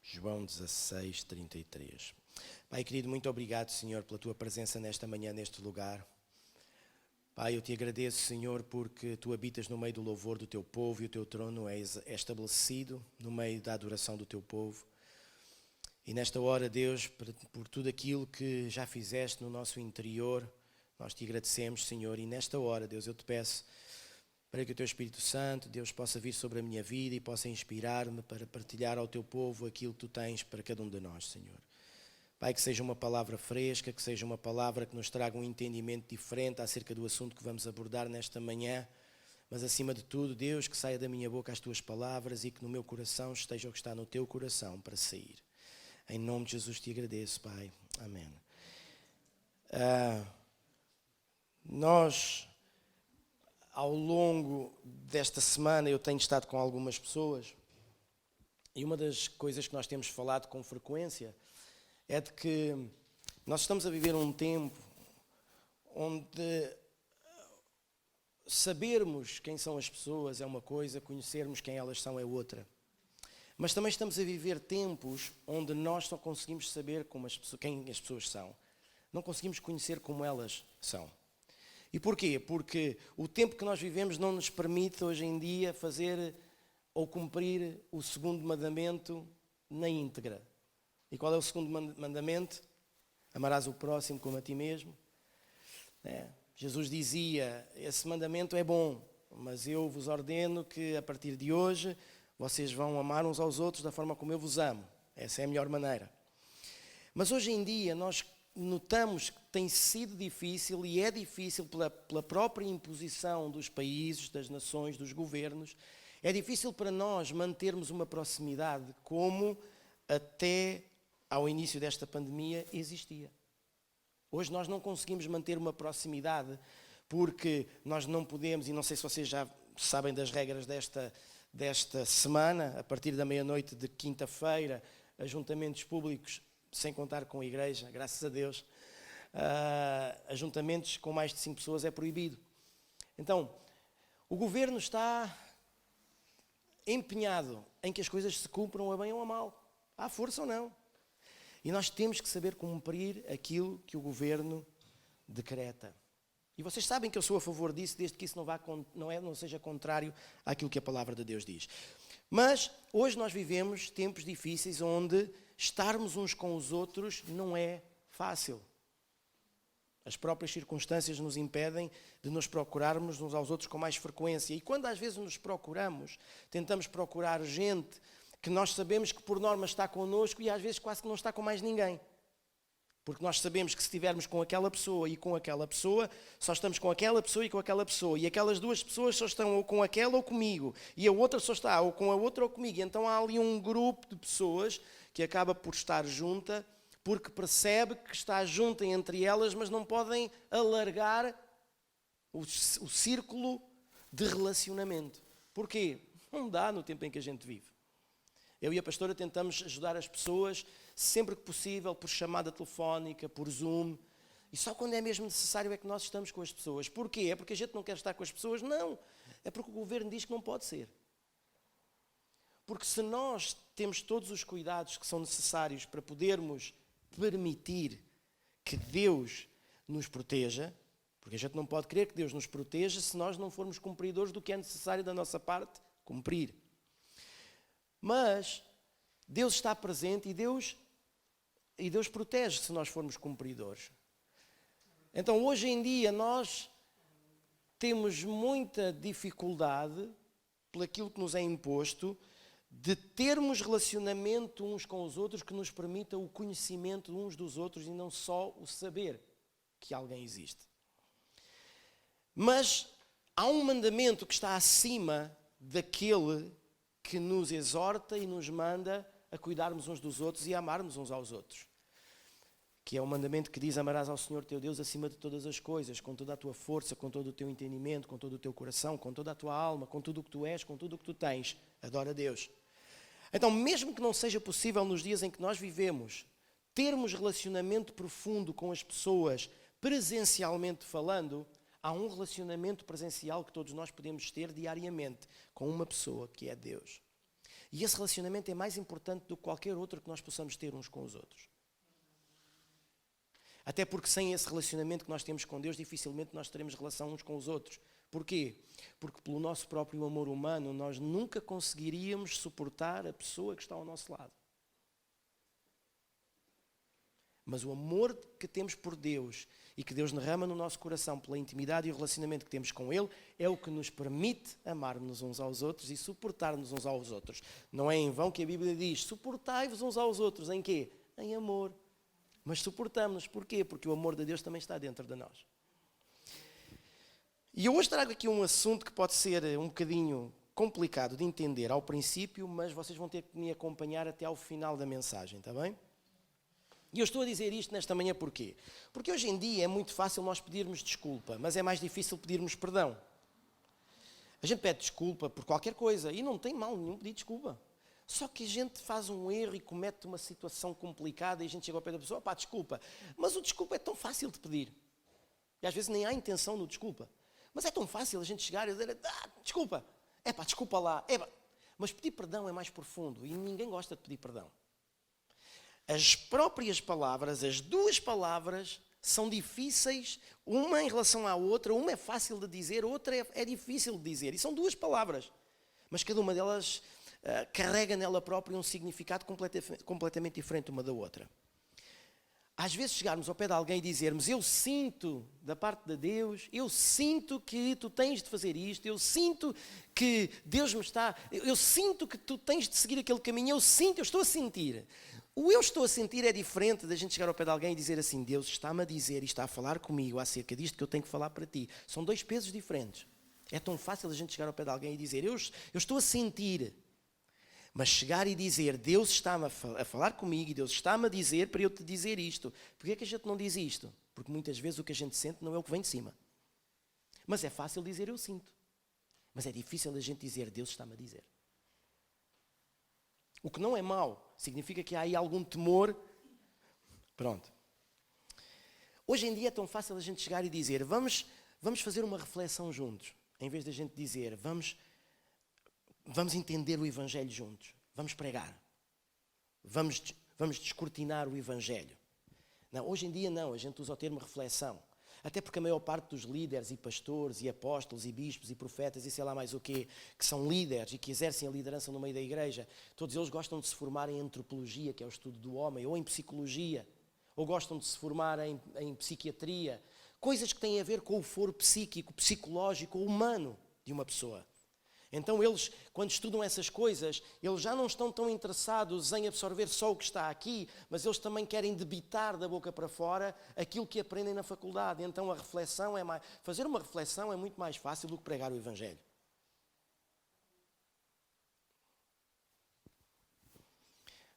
João 16, 33. Pai querido, muito obrigado, Senhor, pela Tua presença nesta manhã, neste lugar. Pai, eu te agradeço, Senhor, porque Tu habitas no meio do louvor do Teu povo e o Teu trono é estabelecido no meio da adoração do Teu povo. E nesta hora, Deus, por tudo aquilo que já fizeste no nosso interior, nós te agradecemos, Senhor. E nesta hora, Deus, eu te peço para que o Teu Espírito Santo, Deus, possa vir sobre a minha vida e possa inspirar-me para partilhar ao Teu povo aquilo que Tu tens para cada um de nós, Senhor. Pai, que seja uma palavra fresca, que seja uma palavra que nos traga um entendimento diferente acerca do assunto que vamos abordar nesta manhã. Mas acima de tudo, Deus, que saia da minha boca as Tuas palavras e que no meu coração esteja o que está no Teu coração para sair. Em nome de Jesus te agradeço, Pai. Amém. Nós, ao longo desta semana, eu tenho estado com algumas pessoas e uma das coisas que nós temos falado com frequência é de que nós estamos a viver um tempo onde sabermos quem são as pessoas é uma coisa, conhecermos quem elas são é outra. Mas também estamos a viver tempos onde nós só conseguimos saber quem as pessoas são. Não conseguimos conhecer como elas são. E porquê? Porque o tempo que nós vivemos não nos permite hoje em dia fazer ou cumprir o segundo mandamento na íntegra. E qual é o segundo mandamento? Amarás o próximo como a ti mesmo. Jesus dizia, esse mandamento é bom, mas eu vos ordeno que a partir de hoje vocês vão amar uns aos outros da forma como eu vos amo. Essa é a melhor maneira. Mas hoje em dia nós notamos que tem sido difícil e é difícil pela própria imposição dos países, das nações, dos governos. É difícil para nós mantermos uma proximidade como até ao início desta pandemia existia. Hoje nós não conseguimos manter uma proximidade porque nós não podemos, e não sei se vocês já sabem das regras desta semana, a partir da meia-noite de quinta-feira, ajuntamentos públicos, sem contar com a igreja, graças a Deus, ajuntamentos com mais de 5 pessoas é proibido. Então, o governo está empenhado em que as coisas se cumpram a bem ou a mal, à força ou não. E nós temos que saber cumprir aquilo que o governo decreta. E vocês sabem que eu sou a favor disso, desde que isso não seja contrário àquilo que a palavra de Deus diz. Mas hoje nós vivemos tempos difíceis onde estarmos uns com os outros não é fácil. As próprias circunstâncias nos impedem de nos procurarmos uns aos outros com mais frequência. E quando às vezes nos procuramos, tentamos procurar gente que nós sabemos que por norma está connosco e às vezes quase que não está com mais ninguém. Porque nós sabemos que se estivermos com aquela pessoa e com aquela pessoa, só estamos com aquela pessoa e com aquela pessoa. E aquelas duas pessoas só estão ou com aquela ou comigo. E a outra só está ou com a outra ou comigo. Então há ali um grupo de pessoas que acaba por estar junta porque percebe que está junta entre elas, mas não podem alargar o círculo de relacionamento. Porquê? Não dá no tempo em que a gente vive. Eu e a pastora tentamos ajudar as pessoas sempre que possível, por chamada telefónica, por Zoom. E só quando é mesmo necessário é que nós estamos com as pessoas. Porquê? É porque a gente não quer estar com as pessoas? Não. É porque o governo diz que não pode ser. Porque se nós temos todos os cuidados que são necessários para podermos permitir que Deus nos proteja, porque a gente não pode querer que Deus nos proteja se nós não formos cumpridores do que é necessário da nossa parte cumprir. Mas Deus está presente e Deus protege se nós formos cumpridores. Então hoje em dia nós temos muita dificuldade, pelaquilo que nos é imposto, de termos relacionamento uns com os outros que nos permita o conhecimento uns dos outros e não só o saber que alguém existe. Mas há um mandamento que está acima daquele que nos exorta e nos manda a cuidarmos uns dos outros e a amarmos uns aos outros. Que é o mandamento que diz: amarás ao Senhor teu Deus acima de todas as coisas, com toda a tua força, com todo o teu entendimento, com todo o teu coração, com toda a tua alma, com tudo o que tu és, com tudo o que tu tens. Adora a Deus. Então, mesmo que não seja possível nos dias em que nós vivemos, termos relacionamento profundo com as pessoas presencialmente falando, há um relacionamento presencial que todos nós podemos ter diariamente com uma pessoa que é Deus. E esse relacionamento é mais importante do que qualquer outro que nós possamos ter uns com os outros. Até porque sem esse relacionamento que nós temos com Deus, dificilmente nós teremos relação uns com os outros. Porquê? Porque pelo nosso próprio amor humano, nós nunca conseguiríamos suportar a pessoa que está ao nosso lado. Mas o amor que temos por Deus e que Deus derrama no nosso coração pela intimidade e o relacionamento que temos com Ele é o que nos permite amar-nos uns aos outros e suportar-nos uns aos outros. Não é em vão que a Bíblia diz, suportai-vos uns aos outros. Em quê? Em amor. Mas suportamos-nos. Porquê? Porque o amor de Deus também está dentro de nós. E eu hoje trago aqui um assunto que pode ser um bocadinho complicado de entender ao princípio, mas vocês vão ter que me acompanhar até ao final da mensagem, está bem? E eu estou a dizer isto nesta manhã porquê? Porque hoje em dia é muito fácil nós pedirmos desculpa, mas é mais difícil pedirmos perdão. A gente pede desculpa por qualquer coisa e não tem mal nenhum pedir desculpa. Só que a gente faz um erro e comete uma situação complicada e a gente chega ao pé da pessoa, pá, desculpa. Mas o desculpa é tão fácil de pedir. E às vezes nem há intenção no desculpa. Mas é tão fácil a gente chegar e dizer, desculpa. É pá, desculpa lá. Mas pedir perdão é mais profundo e ninguém gosta de pedir perdão. As próprias palavras, as duas palavras, são difíceis, uma em relação à outra, uma é fácil de dizer, outra é difícil de dizer. E são duas palavras, mas cada uma delas carrega nela própria um significado completamente diferente uma da outra. Às vezes chegarmos ao pé de alguém e dizermos, eu sinto da parte de Deus, eu sinto que tu tens de fazer isto, eu sinto que Deus me está, eu sinto que tu tens de seguir aquele caminho, eu estou a sentir. O eu estou a sentir é diferente da gente chegar ao pé de alguém e dizer assim, Deus está-me a dizer e está a falar comigo acerca disto que eu tenho que falar para ti. São dois pesos diferentes. É tão fácil a gente chegar ao pé de alguém e dizer, eu estou a sentir. Mas chegar e dizer, Deus está-me a falar comigo e Deus está-me a dizer para eu te dizer isto. Porquê é que a gente não diz isto? Porque muitas vezes o que a gente sente não é o que vem de cima. Mas é fácil dizer eu sinto. Mas é difícil a gente dizer, Deus está-me a dizer. O que não é mau, significa que há aí algum temor. Pronto. Hoje em dia é tão fácil a gente chegar e dizer, vamos fazer uma reflexão juntos. Em vez de a gente dizer, vamos entender o Evangelho juntos. Vamos pregar. Vamos descortinar o Evangelho. Não, hoje em dia não, a gente usa o termo reflexão. Até porque a maior parte dos líderes e pastores e apóstolos e bispos e profetas e sei lá mais o quê, que são líderes e que exercem a liderança no meio da igreja, todos eles gostam de se formar em antropologia, que é o estudo do homem, ou em psicologia, ou gostam de se formar em psiquiatria, coisas que têm a ver com o foro psíquico, psicológico, humano de uma pessoa. Então eles, quando estudam essas coisas, eles já não estão tão interessados em absorver só o que está aqui, mas eles também querem debitar da boca para fora aquilo que aprendem na faculdade. Então a reflexão fazer uma reflexão é muito mais fácil do que pregar o Evangelho.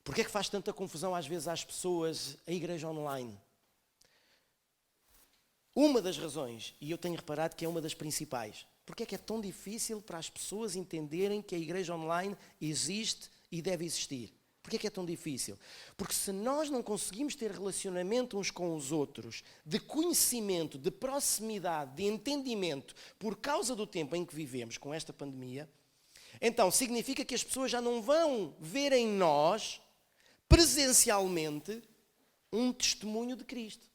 Porquê é que faz tanta confusão às vezes às pessoas a igreja online? Uma das razões, e eu tenho reparado que é uma das principais, porque é que é tão difícil para as pessoas entenderem que a igreja online existe e deve existir? Porquê é que é tão difícil? Porque se nós não conseguimos ter relacionamento uns com os outros, de conhecimento, de proximidade, de entendimento, por causa do tempo em que vivemos com esta pandemia, então significa que as pessoas já não vão ver em nós, presencialmente, um testemunho de Cristo.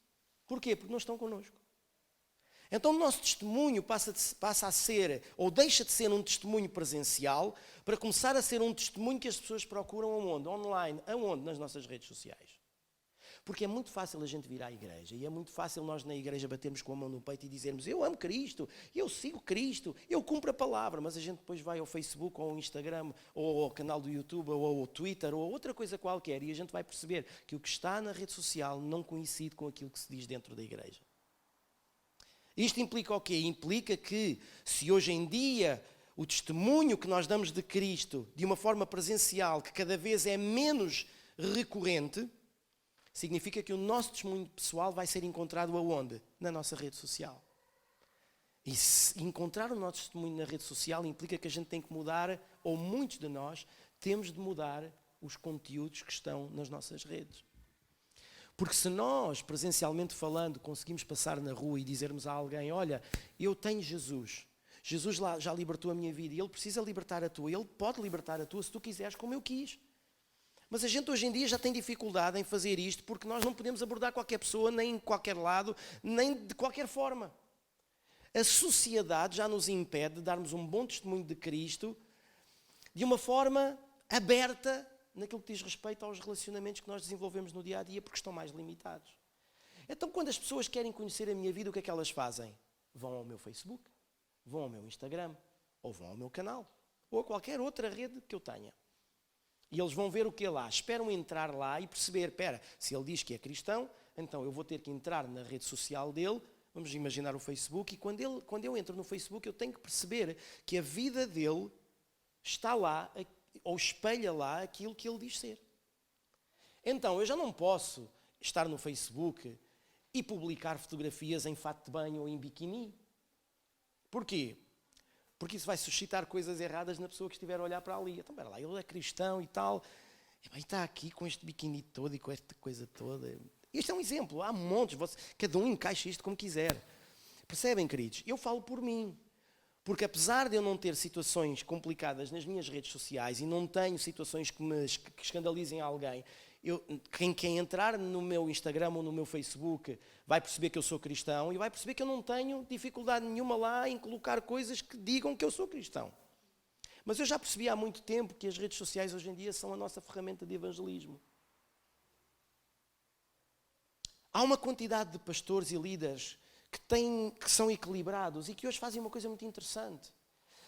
Porquê? Porque não estão connosco. Então o nosso testemunho passa a ser, ou deixa de ser um testemunho presencial, para começar a ser um testemunho que as pessoas procuram aonde? Online. Aonde? Nas nossas redes sociais. Porque é muito fácil a gente vir à igreja, e é muito fácil nós na igreja batermos com a mão no peito e dizermos, eu amo Cristo, eu sigo Cristo, eu cumpro a palavra, mas a gente depois vai ao Facebook, ou ao Instagram, ou ao canal do YouTube, ou ao Twitter, ou a outra coisa qualquer, e a gente vai perceber que o que está na rede social não coincide com aquilo que se diz dentro da igreja. Isto implica o quê? Implica que, se hoje em dia o testemunho que nós damos de Cristo, de uma forma presencial, que cada vez é menos recorrente, significa que o nosso testemunho pessoal vai ser encontrado aonde? Na nossa rede social. E se encontrar o nosso testemunho na rede social implica que a gente tem que mudar, ou muitos de nós temos de mudar os conteúdos que estão nas nossas redes. Porque se nós, presencialmente falando, conseguimos passar na rua e dizermos a alguém, olha, eu tenho Jesus, Jesus já libertou a minha vida e Ele precisa libertar a tua, Ele pode libertar a tua se tu quiseres como eu quis. Mas a gente hoje em dia já tem dificuldade em fazer isto porque nós não podemos abordar qualquer pessoa, nem em qualquer lado, nem de qualquer forma. A sociedade já nos impede de darmos um bom testemunho de Cristo de uma forma aberta naquilo que diz respeito aos relacionamentos que nós desenvolvemos no dia a dia, porque estão mais limitados. Então, quando as pessoas querem conhecer a minha vida, o que é que elas fazem? Vão ao meu Facebook, vão ao meu Instagram, ou vão ao meu canal, ou a qualquer outra rede que eu tenha. E eles vão ver o que é lá, esperam entrar lá e perceber, espera, se ele diz que é cristão, então eu vou ter que entrar na rede social dele, vamos imaginar o Facebook, e quando eu entro no Facebook eu tenho que perceber que a vida dele está lá, ou espelha lá aquilo que ele diz ser. Então, eu já não posso estar no Facebook e publicar fotografias em fato de banho ou em biquíni. Porquê? Porque isso vai suscitar coisas erradas na pessoa que estiver a olhar para ali. Então, espera lá, ele é cristão e tal, e está aqui com este biquíni todo e com esta coisa toda. Este é um exemplo, há montes, cada um encaixa isto como quiser. Percebem, queridos? Eu falo por mim. Porque apesar de eu não ter situações complicadas nas minhas redes sociais e não tenho situações que escandalizem alguém, quem entrar no meu Instagram ou no meu Facebook vai perceber que eu sou cristão e vai perceber que eu não tenho dificuldade nenhuma lá em colocar coisas que digam que eu sou cristão. Mas eu já percebi há muito tempo que as redes sociais hoje em dia são a nossa ferramenta de evangelismo. Há uma quantidade de pastores e líderes que são equilibrados e que hoje fazem uma coisa muito interessante.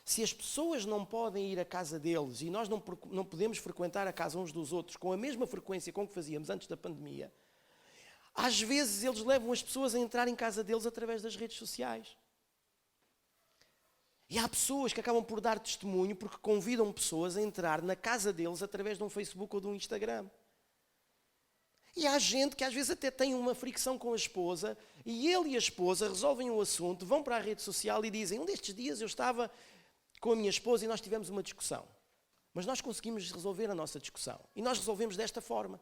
Se as pessoas não podem ir à casa deles e nós não podemos frequentar a casa uns dos outros com a mesma frequência com que fazíamos antes da pandemia, às vezes eles levam as pessoas a entrar em casa deles através das redes sociais. E há pessoas que acabam por dar testemunho porque convidam pessoas a entrar na casa deles através de um Facebook ou de um Instagram. E há gente que às vezes até tem uma fricção com a esposa e ele e a esposa resolvem o assunto, vão para a rede social e dizem, um destes dias eu estava com a minha esposa e nós tivemos uma discussão. Mas nós conseguimos resolver a nossa discussão. E nós resolvemos desta forma.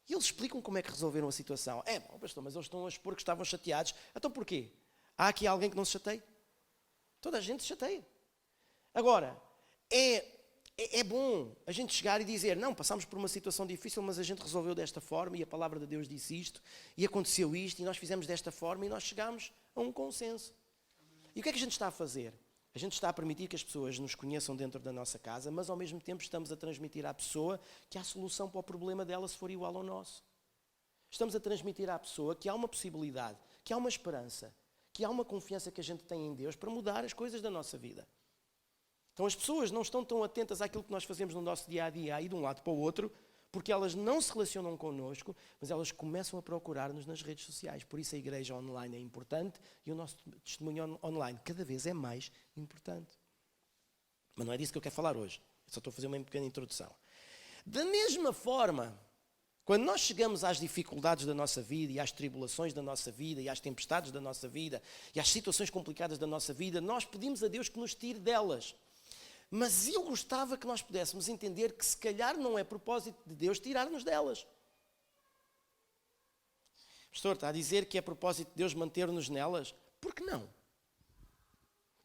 E eles explicam como é que resolveram a situação. Bom, pastor, mas eles estão a expor que estavam chateados. Então porquê? Há aqui alguém que não se chateia? Toda a gente se chateia. Agora, é bom a gente chegar e dizer, não, passámos por uma situação difícil, mas a gente resolveu desta forma e a palavra de Deus disse isto e aconteceu isto e nós fizemos desta forma e nós chegámos a um consenso. E o que é que a gente está a fazer? A gente está a permitir que as pessoas nos conheçam dentro da nossa casa, mas ao mesmo tempo estamos a transmitir à pessoa que há solução para o problema dela se for igual ao nosso. Estamos a transmitir à pessoa que há uma possibilidade, que há uma esperança, que há uma confiança que a gente tem em Deus para mudar as coisas da nossa vida. Então as pessoas não estão tão atentas àquilo que nós fazemos no nosso dia-a-dia, aí de um lado para o outro, porque elas não se relacionam connosco, mas elas começam a procurar-nos nas redes sociais. Por isso a igreja online é importante e o nosso testemunho online cada vez é mais importante. Mas não é disso que eu quero falar hoje. Eu só estou a fazer uma pequena introdução. Da mesma forma, quando nós chegamos às dificuldades da nossa vida e às tribulações da nossa vida e às tempestades da nossa vida e às situações complicadas da nossa vida, nós pedimos a Deus que nos tire delas. Mas eu gostava que nós pudéssemos entender que se calhar não é propósito de Deus tirar-nos delas. Pastor, está a dizer que é propósito de Deus manter-nos nelas? Por que não?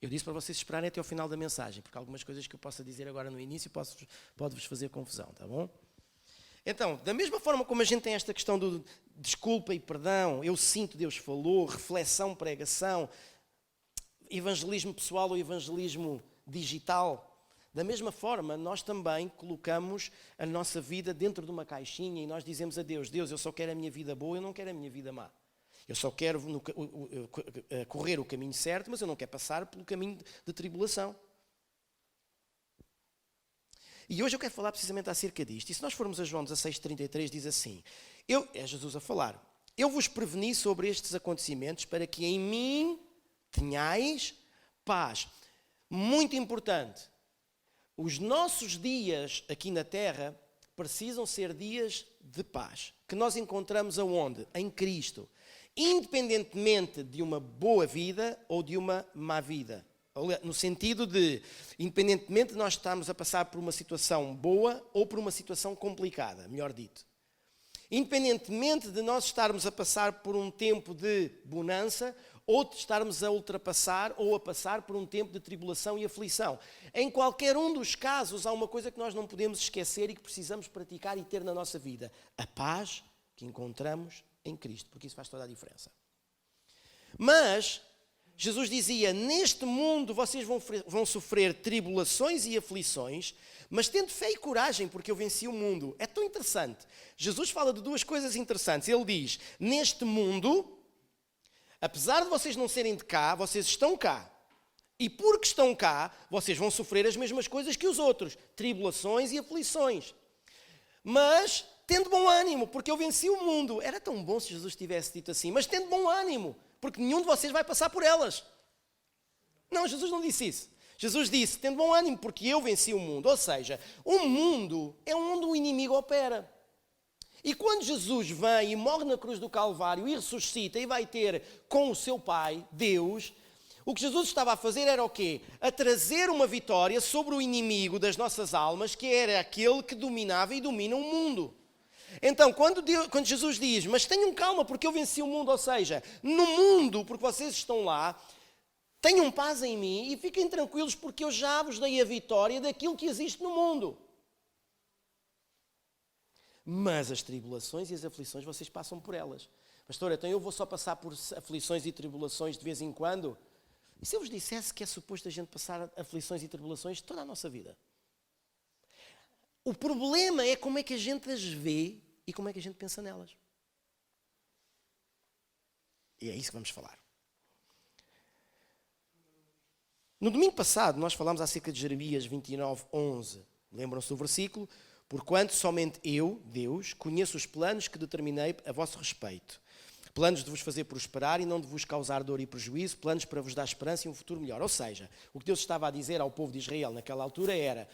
Eu disse para vocês esperarem até ao final da mensagem, porque algumas coisas que eu possa dizer agora no início pode-vos fazer confusão, tá bom? Então, da mesma forma como a gente tem esta questão do desculpa e perdão, eu sinto Deus falou, reflexão, pregação, evangelismo pessoal ou evangelismo digital, da mesma forma, nós também colocamos a nossa vida dentro de uma caixinha e nós dizemos a Deus, Deus, eu só quero a minha vida boa, eu não quero a minha vida má. Eu só quero correr o caminho certo, mas eu não quero passar pelo caminho de tribulação. E hoje eu quero falar precisamente acerca disto. E se nós formos a João 16:33, diz assim, é Jesus a falar, eu vos preveni sobre estes acontecimentos para que em mim tenhais paz. Muito importante. Os nossos dias aqui na Terra precisam ser dias de paz, que nós encontramos aonde? Em Cristo. Independentemente de uma boa vida ou de uma má vida. No sentido de, independentemente de nós estarmos a passar por uma situação boa ou por uma situação complicada, melhor dito. Independentemente de nós estarmos a passar por um tempo de bonança, ou de estarmos a ultrapassar ou a passar por um tempo de tribulação e aflição. Em qualquer um dos casos, há uma coisa que nós não podemos esquecer e que precisamos praticar e ter na nossa vida: a paz que encontramos em Cristo, porque isso faz toda a diferença. Mas Jesus dizia: neste mundo vocês vão sofrer tribulações e aflições, mas tendo fé e coragem, porque eu venci o mundo. É tão interessante. Jesus fala de duas coisas interessantes. Ele diz: neste mundo, apesar de vocês não serem de cá, vocês estão cá. E porque estão cá, vocês vão sofrer as mesmas coisas que os outros, tribulações e aflições. Mas tendo bom ânimo, porque eu venci o mundo. Era tão bom se Jesus tivesse dito assim: mas tendo bom ânimo, porque nenhum de vocês vai passar por elas. Não, Jesus não disse isso. Jesus disse: tendo bom ânimo, porque eu venci o mundo. Ou seja, o mundo é onde o inimigo opera. E quando Jesus vem e morre na cruz do Calvário e ressuscita e vai ter com o seu Pai, Deus, o que Jesus estava a fazer era o quê? A trazer uma vitória sobre o inimigo das nossas almas, que era aquele que dominava e domina o mundo. Então, quando Jesus diz: mas tenham calma porque eu venci o mundo, ou seja, no mundo, porque vocês estão lá, tenham paz em mim e fiquem tranquilos porque eu já vos dei a vitória daquilo que existe no mundo. Mas as tribulações e as aflições, vocês passam por elas. Pastor, então eu vou só passar por aflições e tribulações de vez em quando? E se eu vos dissesse que é suposto a gente passar aflições e tribulações toda a nossa vida? O problema é como é que a gente as vê e como é que a gente pensa nelas. E é isso que vamos falar. No domingo passado, nós falámos acerca de Jeremias 29:11. Lembram-se do versículo? Porquanto somente eu, Deus, conheço os planos que determinei a vosso respeito. Planos de vos fazer prosperar e não de vos causar dor e prejuízo, planos para vos dar esperança e um futuro melhor. Ou seja, o que Deus estava a dizer ao povo de Israel naquela altura era: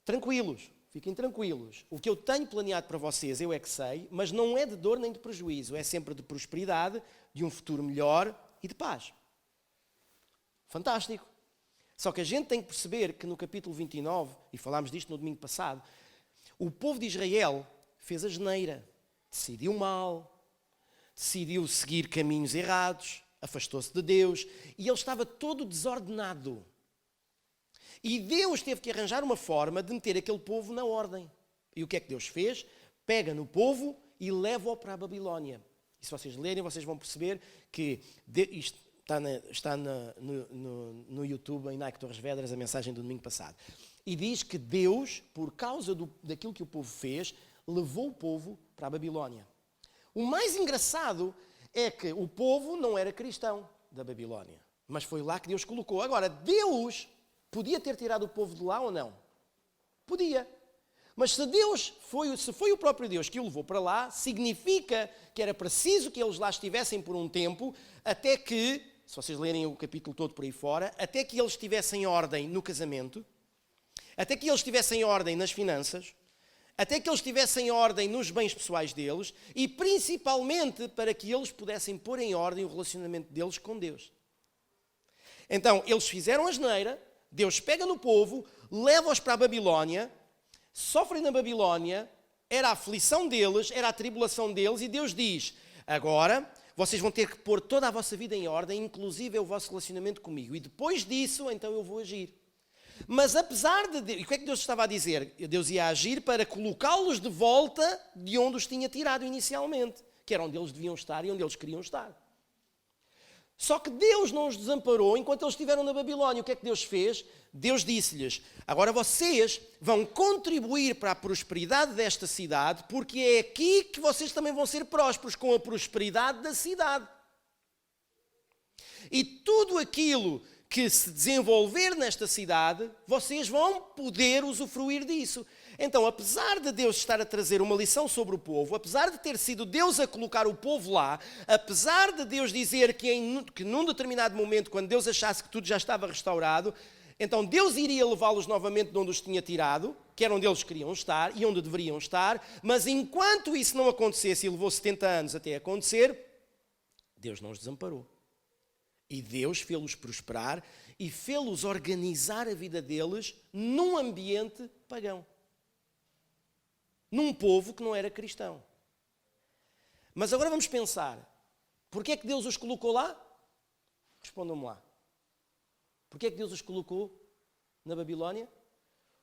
tranquilos, fiquem tranquilos. O que eu tenho planeado para vocês, eu é que sei, mas não é de dor nem de prejuízo, é sempre de prosperidade, de um futuro melhor e de paz. Fantástico. Só que a gente tem que perceber que no capítulo 29, e falámos disto no domingo passado, o povo de Israel fez a asneira, decidiu mal, decidiu seguir caminhos errados, afastou-se de Deus e ele estava todo desordenado. E Deus teve que arranjar uma forma de meter aquele povo na ordem. E o que é que Deus fez? Pega no povo e leva-o para a Babilónia. E se vocês lerem, vocês vão perceber que isto está no YouTube, em Nike Torres Vedras, a mensagem do domingo passado. E diz que Deus, por causa daquilo que o povo fez, levou o povo para a Babilónia. O mais engraçado é que o povo não era cristão da Babilónia, mas foi lá que Deus colocou. Agora, Deus podia ter tirado o povo de lá ou não? Podia. Mas se foi o próprio Deus que o levou para lá, significa que era preciso que eles lá estivessem por um tempo, até que, se vocês lerem o capítulo todo por aí fora, até que eles tivessem ordem no casamento, até que eles tivessem ordem nas finanças, até que eles tivessem ordem nos bens pessoais deles e principalmente para que eles pudessem pôr em ordem o relacionamento deles com Deus. Então, eles fizeram a asneira, Deus pega no povo, leva-os para a Babilónia, sofrem na Babilónia, era a aflição deles, era a tribulação deles, e Deus diz: agora vocês vão ter que pôr toda a vossa vida em ordem, inclusive o vosso relacionamento comigo, e depois disso, então eu vou agir. Mas apesar de Deus, e o que é que Deus estava a dizer? Deus ia agir para colocá-los de volta de onde os tinha tirado inicialmente, que era onde eles deviam estar e onde eles queriam estar. Só que Deus não os desamparou enquanto eles estiveram na Babilónia. O que é que Deus fez? Deus disse-lhes: agora vocês vão contribuir para a prosperidade desta cidade, porque é aqui que vocês também vão ser prósperos, com a prosperidade da cidade. E tudo aquilo que se desenvolver nesta cidade, vocês vão poder usufruir disso. Então, apesar de Deus estar a trazer uma lição sobre o povo, apesar de ter sido Deus a colocar o povo lá, apesar de Deus dizer que num determinado momento, quando Deus achasse que tudo já estava restaurado, então Deus iria levá-los novamente de onde os tinha tirado, que era onde eles queriam estar e onde deveriam estar, mas enquanto isso não acontecesse, e levou 70 anos até acontecer, Deus não os desamparou. E Deus fê-los prosperar e fê-los organizar a vida deles num ambiente pagão. Num povo que não era cristão. Mas agora vamos pensar, porquê é que Deus os colocou lá? Respondam-me lá. Porquê é que Deus os colocou na Babilónia?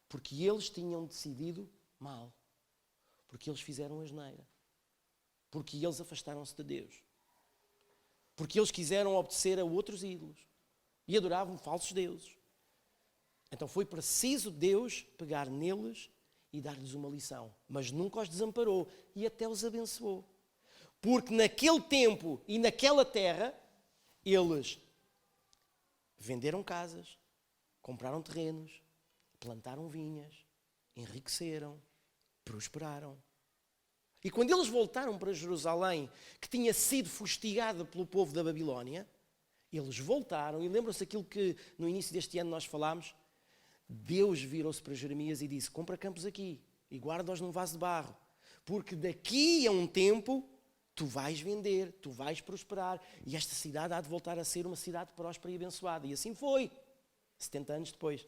Porque eles tinham decidido mal. Porque eles fizeram asneira. Porque eles afastaram-se de Deus. Porque eles quiseram obedecer a outros ídolos. E adoravam falsos deuses. Então foi preciso Deus pegar neles e dar-lhes uma lição. Mas nunca os desamparou e até os abençoou. Porque naquele tempo e naquela terra, eles venderam casas, compraram terrenos, plantaram vinhas, enriqueceram, prosperaram. E quando eles voltaram para Jerusalém, que tinha sido fustigada pelo povo da Babilónia, eles voltaram, e lembram-se aquilo que no início deste ano nós falámos? Deus virou-se para Jeremias e disse: compra campos aqui e guarda-os num vaso de barro, porque daqui a um tempo tu vais vender, tu vais prosperar, e esta cidade há de voltar a ser uma cidade próspera e abençoada. E assim foi, 70 anos depois.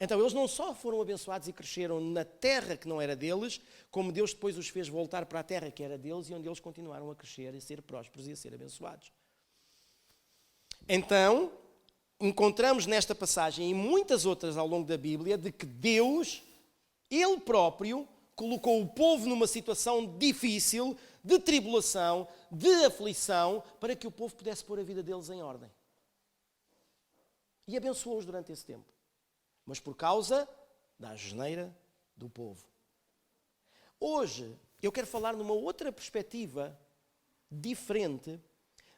Então eles não só foram abençoados e cresceram na terra que não era deles, como Deus depois os fez voltar para a terra que era deles e onde eles continuaram a crescer, a ser prósperos e a ser abençoados. Então, encontramos nesta passagem e muitas outras ao longo da Bíblia de que Deus, Ele próprio, colocou o povo numa situação difícil, de tribulação, de aflição, para que o povo pudesse pôr a vida deles em ordem. E abençoou-os durante esse tempo. Mas por causa da asneira do povo. Hoje, eu quero falar numa outra perspectiva diferente,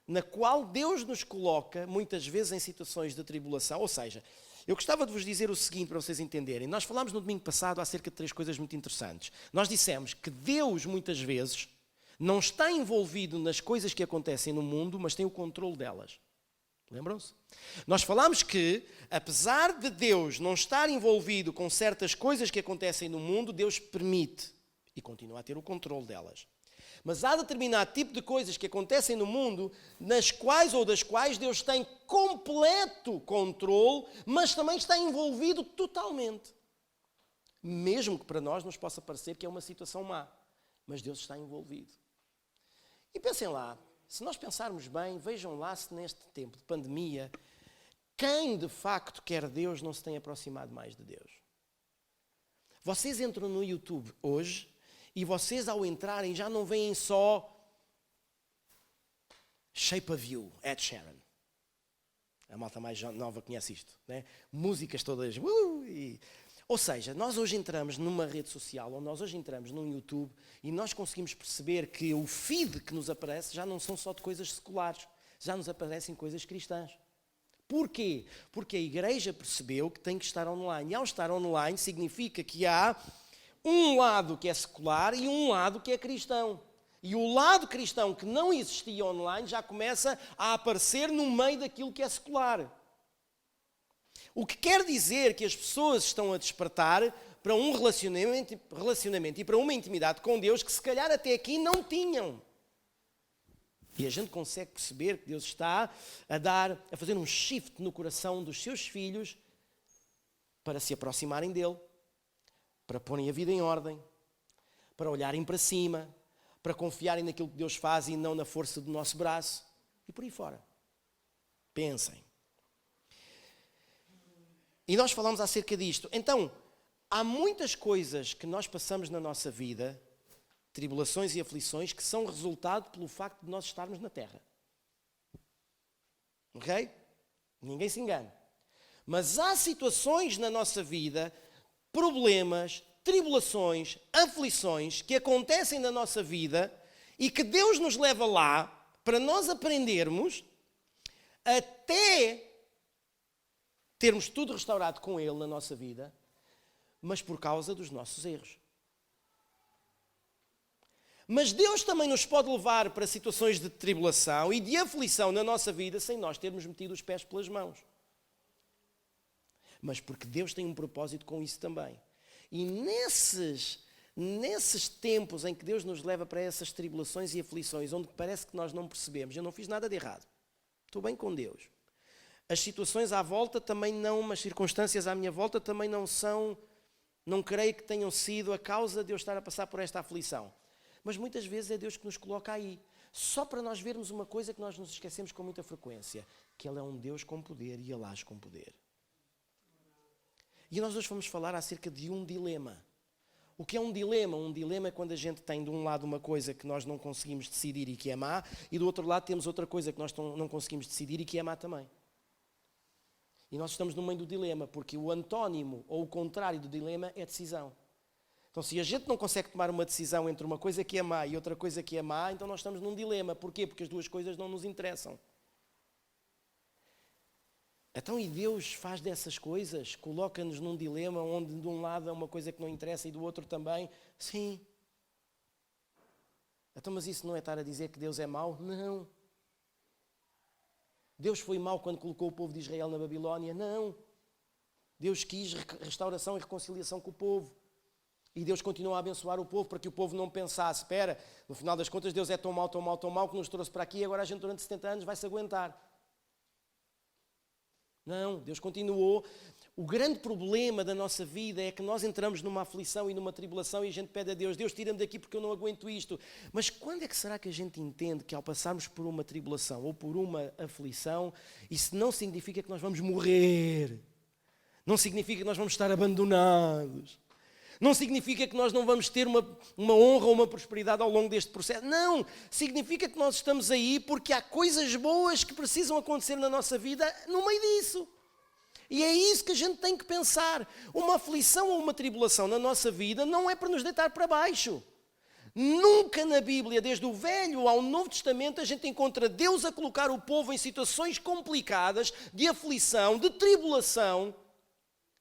na qual Deus nos coloca, muitas vezes, em situações de tribulação. Ou seja, eu gostava de vos dizer o seguinte, para vocês entenderem. Nós falámos no domingo passado acerca de 3 coisas muito interessantes. Nós dissemos que Deus, muitas vezes, não está envolvido nas coisas que acontecem no mundo, mas tem o controle delas. Lembram-se? Nós falámos que, apesar de Deus não estar envolvido com certas coisas que acontecem no mundo, Deus permite e continua a ter o controle delas. Mas há determinado tipo de coisas que acontecem no mundo, nas quais ou das quais Deus tem completo controle, mas também está envolvido totalmente. Mesmo que para nós nos possa parecer que é uma situação má, mas Deus está envolvido. E pensem lá, se nós pensarmos bem, vejam lá se neste tempo de pandemia, quem de facto quer Deus não se tem aproximado mais de Deus. Vocês entram no YouTube hoje e vocês ao entrarem já não veem só Shape of You, Ed Sheeran. A malta mais nova conhece isto, né? Músicas todas... Ou seja, nós hoje entramos numa rede social, ou nós hoje entramos num YouTube e nós conseguimos perceber que o feed que nos aparece já não são só de coisas seculares, já nos aparecem coisas cristãs. Porquê? Porque a igreja percebeu que tem que estar online. E ao estar online significa que há um lado que é secular e um lado que é cristão. E o lado cristão que não existia online já começa a aparecer no meio daquilo que é secular. O que quer dizer que as pessoas estão a despertar para um relacionamento e para uma intimidade com Deus que se calhar até aqui não tinham. E a gente consegue perceber que Deus está a fazer um shift no coração dos seus filhos para se aproximarem dele, para porem a vida em ordem, para olharem para cima, para confiarem naquilo que Deus faz e não na força do nosso braço e por aí fora. Pensem. E nós falamos acerca disto. Então, há muitas coisas que nós passamos na nossa vida, tribulações e aflições, que são resultado pelo facto de nós estarmos na terra. Ok? Ninguém se engane. Mas há situações na nossa vida, problemas, tribulações, aflições que acontecem na nossa vida e que Deus nos leva lá para nós aprendermos até termos tudo restaurado com Ele na nossa vida, mas por causa dos nossos erros. Mas Deus também nos pode levar para situações de tribulação e de aflição na nossa vida sem nós termos metido os pés pelas mãos. Mas porque Deus tem um propósito com isso também. E nesses tempos em que Deus nos leva para essas tribulações e aflições, onde parece que nós não percebemos, eu não fiz nada de errado, estou bem com Deus. As situações à volta também não, as circunstâncias à minha volta também não creio que tenham sido a causa de eu estar a passar por esta aflição. Mas muitas vezes é Deus que nos coloca aí. Só para nós vermos uma coisa que nós nos esquecemos com muita frequência. Que Ele é um Deus com poder e Ele age com poder. E nós hoje vamos falar acerca de um dilema. O que é um dilema? Um dilema é quando a gente tem de um lado uma coisa que nós não conseguimos decidir e que é má, e do outro lado temos outra coisa que nós não conseguimos decidir e que é má também. E nós estamos no meio do dilema, porque o antónimo ou o contrário do dilema é decisão. Então, se a gente não consegue tomar uma decisão entre uma coisa que é má e outra coisa que é má, então nós estamos num dilema. Porquê? Porque as duas coisas não nos interessam. Então, e Deus faz dessas coisas? Coloca-nos num dilema onde de um lado é uma coisa que não interessa e do outro também? Sim. Então, mas isso não é estar a dizer que Deus é mau? Não. Deus foi mau quando colocou o povo de Israel na Babilónia? Não. Deus quis restauração e reconciliação com o povo. E Deus continua a abençoar o povo para que o povo não pensasse, espera, no final das contas Deus é tão mau, tão mau, tão mau que nos trouxe para aqui e agora a gente durante 70 anos vai se aguentar. Não, Deus continuou. O grande problema da nossa vida é que nós entramos numa aflição e numa tribulação e a gente pede a Deus, Deus tira-me daqui porque eu não aguento isto. Mas quando é que será que a gente entende que ao passarmos por uma tribulação ou por uma aflição, isso não significa que nós vamos morrer? Não significa que nós vamos estar abandonados? Não significa que nós não vamos ter uma honra ou uma prosperidade ao longo deste processo. Não, significa que nós estamos aí porque há coisas boas que precisam acontecer na nossa vida no meio disso. E é isso que a gente tem que pensar. Uma aflição ou uma tribulação na nossa vida não é para nos deitar para baixo. Nunca na Bíblia, desde o Velho ao Novo Testamento, a gente encontra Deus a colocar o povo em situações complicadas, de aflição, de tribulação,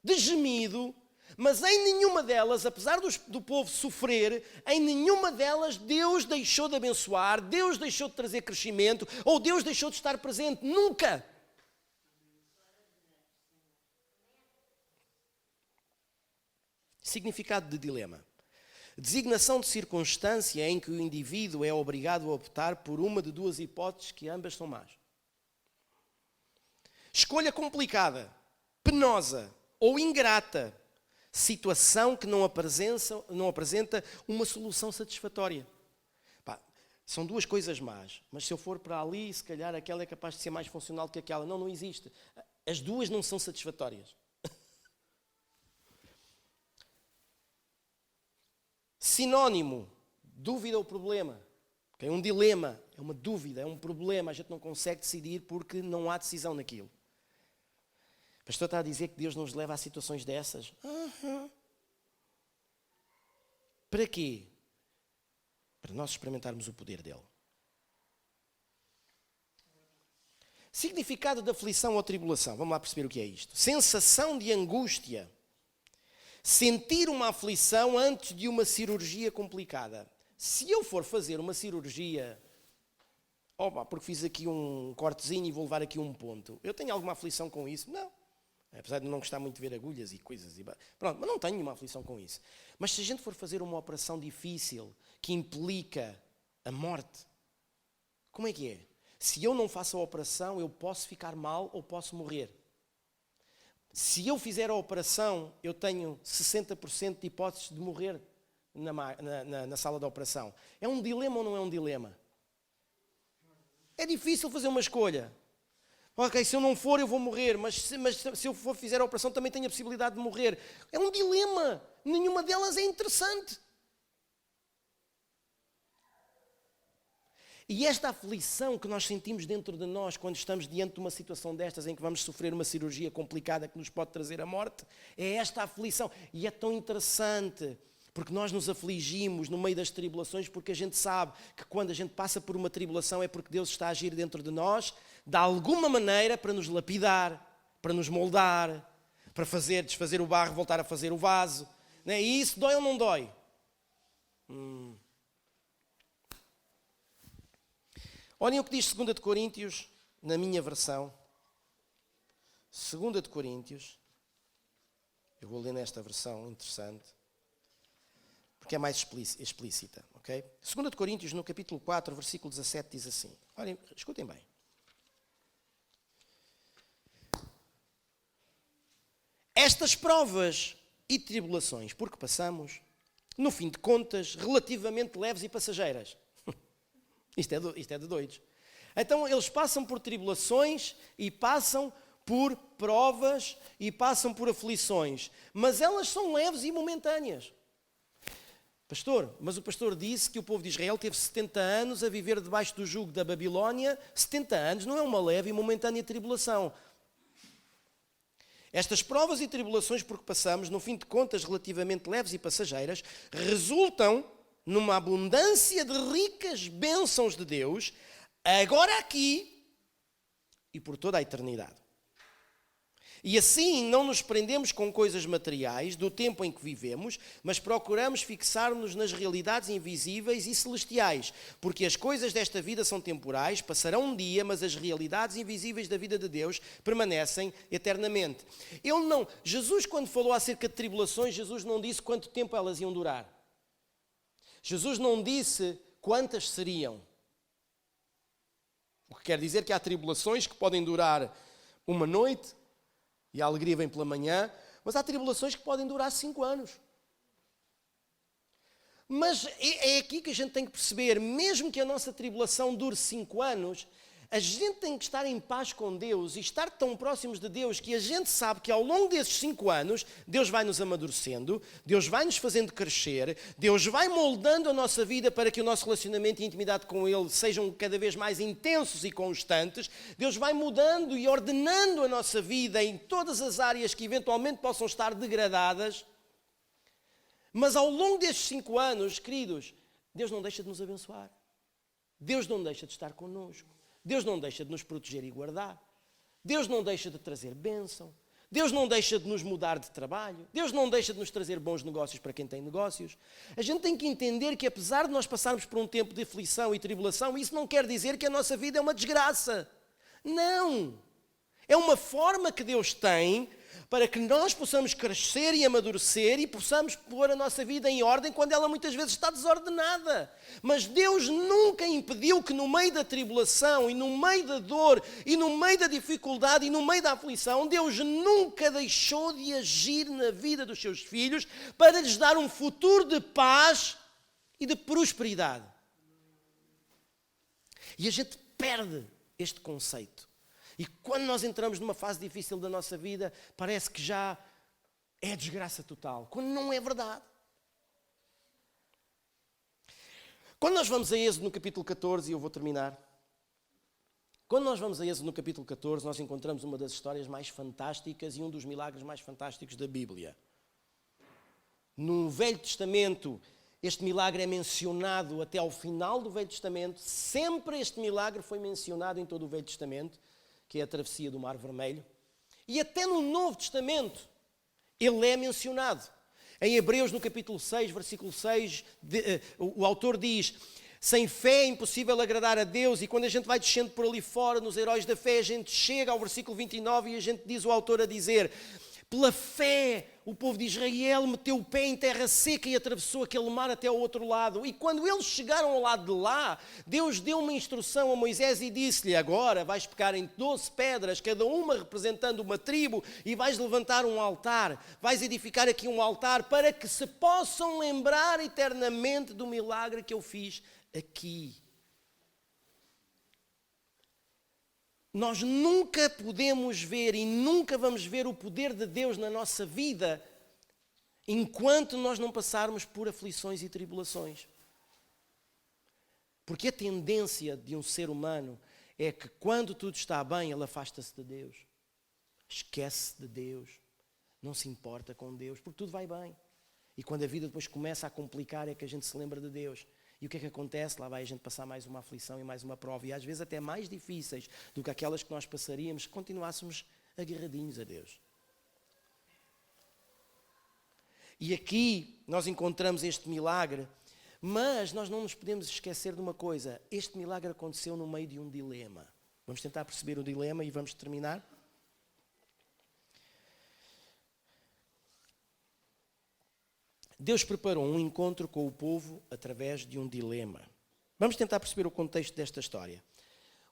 de gemido. Mas em nenhuma delas, apesar do povo sofrer, em nenhuma delas Deus deixou de abençoar, Deus deixou de trazer crescimento, ou Deus deixou de estar presente. Nunca! Significado de dilema. Designação de circunstância em que o indivíduo é obrigado a optar por uma de duas hipóteses que ambas são más. Escolha complicada, penosa ou ingrata. Situação que não apresenta uma solução satisfatória. São duas coisas más, mas se eu for para ali, se calhar aquela é capaz de ser mais funcional do que aquela. Não, não existe. As duas não são satisfatórias. Sinónimo, dúvida ou problema. Okay? Um dilema é uma dúvida, é um problema. A gente não consegue decidir porque não há decisão naquilo. O pastor está a dizer que Deus nos leva a situações dessas? Para quê? Para nós experimentarmos o poder dele. Significado de aflição ou tribulação. Vamos lá perceber o que é isto. Sensação de angústia. Sentir uma aflição antes de uma cirurgia complicada. Se eu for fazer uma cirurgia, porque fiz aqui um cortezinho e vou levar aqui um ponto, eu tenho alguma aflição com isso? Não. Apesar de não gostar muito de ver agulhas e coisas. Pronto, mas não tenho nenhuma aflição com isso. Mas se a gente for fazer uma operação difícil, que implica a morte, como é que é? Se eu não faço a operação, eu posso ficar mal ou posso morrer. Se eu fizer a operação, eu tenho 60% de hipóteses de morrer na sala de operação. É um dilema ou não é um dilema? É difícil fazer uma escolha. Ok, se eu não for, eu vou morrer, mas se eu fizer a operação, também tenho a possibilidade de morrer. É um dilema. Nenhuma delas é interessante. E esta aflição que nós sentimos dentro de nós quando estamos diante de uma situação destas em que vamos sofrer uma cirurgia complicada que nos pode trazer a morte, é esta aflição. E é tão interessante, porque nós nos afligimos no meio das tribulações, porque a gente sabe que quando a gente passa por uma tribulação é porque Deus está a agir dentro de nós, de alguma maneira para nos lapidar, para nos moldar, para desfazer o barro, voltar a fazer o vaso. E isso dói ou não dói? Olhem o que diz 2 de Coríntios, na minha versão. 2 de Coríntios. Eu vou ler nesta versão interessante, porque é mais explícita. Okay? 2 de Coríntios, no capítulo 4, versículo 17, diz assim. Olhem, escutem bem. Estas provas e tribulações por que passamos no fim de contas, relativamente leves e passageiras. Isto é de doidos. Então eles passam por tribulações e passam por provas e passam por aflições, mas elas são leves e momentâneas. Pastor, mas o pastor disse que o povo de Israel teve 70 anos a viver debaixo do jugo da Babilónia. 70 anos não é uma leve e momentânea tribulação. Estas provas e tribulações por que passamos, no fim de contas relativamente leves e passageiras, resultam numa abundância de ricas bênçãos de Deus, agora aqui e por toda a eternidade. E assim não nos prendemos com coisas materiais do tempo em que vivemos, mas procuramos fixar-nos nas realidades invisíveis e celestiais, porque as coisas desta vida são temporais, passarão um dia, mas as realidades invisíveis da vida de Deus permanecem eternamente. Jesus, quando falou acerca de tribulações, Jesus não disse quanto tempo elas iam durar. Jesus não disse quantas seriam. O que quer dizer que há tribulações que podem durar uma noite, e a alegria vem pela manhã, mas há tribulações que podem durar 5 anos. Mas é aqui que a gente tem que perceber, mesmo que a nossa tribulação dure 5 anos, a gente tem que estar em paz com Deus e estar tão próximos de Deus que a gente sabe que ao longo desses 5 anos, Deus vai nos amadurecendo, Deus vai nos fazendo crescer, Deus vai moldando a nossa vida para que o nosso relacionamento e intimidade com Ele sejam cada vez mais intensos e constantes. Deus vai mudando e ordenando a nossa vida em todas as áreas que eventualmente possam estar degradadas. Mas ao longo destes 5 anos, queridos, Deus não deixa de nos abençoar. Deus não deixa de estar connosco. Deus não deixa de nos proteger e guardar. Deus não deixa de trazer bênção. Deus não deixa de nos mudar de trabalho. Deus não deixa de nos trazer bons negócios para quem tem negócios. A gente tem que entender que apesar de nós passarmos por um tempo de aflição e tribulação, isso não quer dizer que a nossa vida é uma desgraça. Não! É uma forma que Deus tem para que nós possamos crescer e amadurecer e possamos pôr a nossa vida em ordem quando ela muitas vezes está desordenada. Mas Deus nunca impediu que no meio da tribulação e no meio da dor e no meio da dificuldade e no meio da aflição, Deus nunca deixou de agir na vida dos seus filhos para lhes dar um futuro de paz e de prosperidade. E a gente perde este conceito. E quando nós entramos numa fase difícil da nossa vida, parece que já é desgraça total, quando não é verdade. Quando nós vamos a Êxodo no capítulo 14, e eu vou terminar, quando nós vamos a Êxodo no capítulo 14, nós encontramos uma das histórias mais fantásticas e um dos milagres mais fantásticos da Bíblia. No Velho Testamento, este milagre é mencionado até ao final do Velho Testamento, sempre este milagre foi mencionado em todo o Velho Testamento, que é a travessia do Mar Vermelho, e até no Novo Testamento ele é mencionado. Em Hebreus, no capítulo 6, versículo 6, o autor diz: sem fé é impossível agradar a Deus. E quando a gente vai descendo por ali fora, nos heróis da fé, a gente chega ao versículo 29 e a gente diz o autor a dizer: pela fé, o povo de Israel meteu o pé em terra seca e atravessou aquele mar até ao outro lado. E quando eles chegaram ao lado de lá, Deus deu uma instrução a Moisés e disse-lhe: agora vais pegar em 12 pedras, cada uma representando uma tribo, e vais levantar um altar. Vais edificar aqui um altar para que se possam lembrar eternamente do milagre que eu fiz aqui. Nós nunca podemos ver e nunca vamos ver o poder de Deus na nossa vida enquanto nós não passarmos por aflições e tribulações. Porque a tendência de um ser humano é que quando tudo está bem, ele afasta-se de Deus. Esquece de Deus. Não se importa com Deus, porque tudo vai bem. E quando a vida depois começa a complicar é que a gente se lembra de Deus. E o que é que acontece? Lá vai a gente passar mais uma aflição e mais uma prova. E às vezes até mais difíceis do que aquelas que nós passaríamos se continuássemos agarradinhos a Deus. E aqui nós encontramos este milagre, mas nós não nos podemos esquecer de uma coisa. Este milagre aconteceu no meio de um dilema. Vamos tentar perceber o dilema e vamos terminar. Deus preparou um encontro com o povo através de um dilema. Vamos tentar perceber o contexto desta história.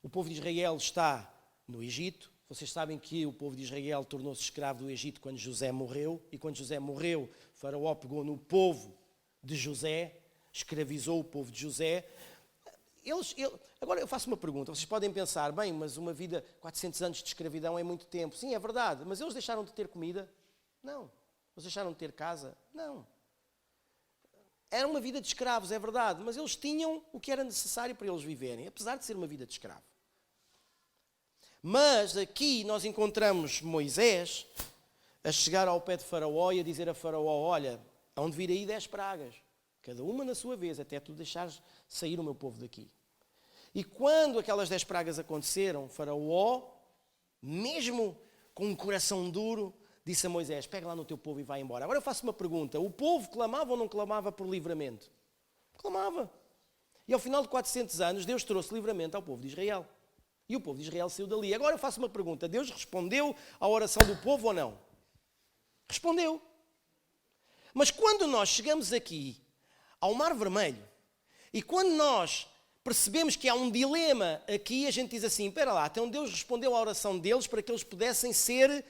O povo de Israel está no Egito. Vocês sabem que o povo de Israel tornou-se escravo do Egito quando José morreu. E quando José morreu, Faraó pegou no povo de José, escravizou o povo de José. Agora eu faço uma pergunta, vocês podem pensar, bem, mas uma vida, 400 anos de escravidão é muito tempo. Sim, é verdade, mas eles deixaram de ter comida? Não. Eles deixaram de ter casa? Não. Era uma vida de escravos, é verdade, mas eles tinham o que era necessário para eles viverem, apesar de ser uma vida de escravo. Mas aqui nós encontramos Moisés a chegar ao pé de Faraó e a dizer a Faraó, olha, hão de vir aí 10 pragas, cada uma na sua vez, até tu deixares sair o meu povo daqui. E quando aquelas 10 pragas aconteceram, Faraó, mesmo com um coração duro, disse a Moisés, pega lá no teu povo e vai embora. Agora eu faço uma pergunta, o povo clamava ou não clamava por livramento? Clamava. E ao final de 400 anos, Deus trouxe livramento ao povo de Israel. E o povo de Israel saiu dali. Agora eu faço uma pergunta, Deus respondeu à oração do povo ou não? Respondeu. Mas quando nós chegamos aqui ao Mar Vermelho, e quando nós percebemos que há um dilema aqui, a gente diz assim, espera lá, então Deus respondeu à oração deles para que eles pudessem ser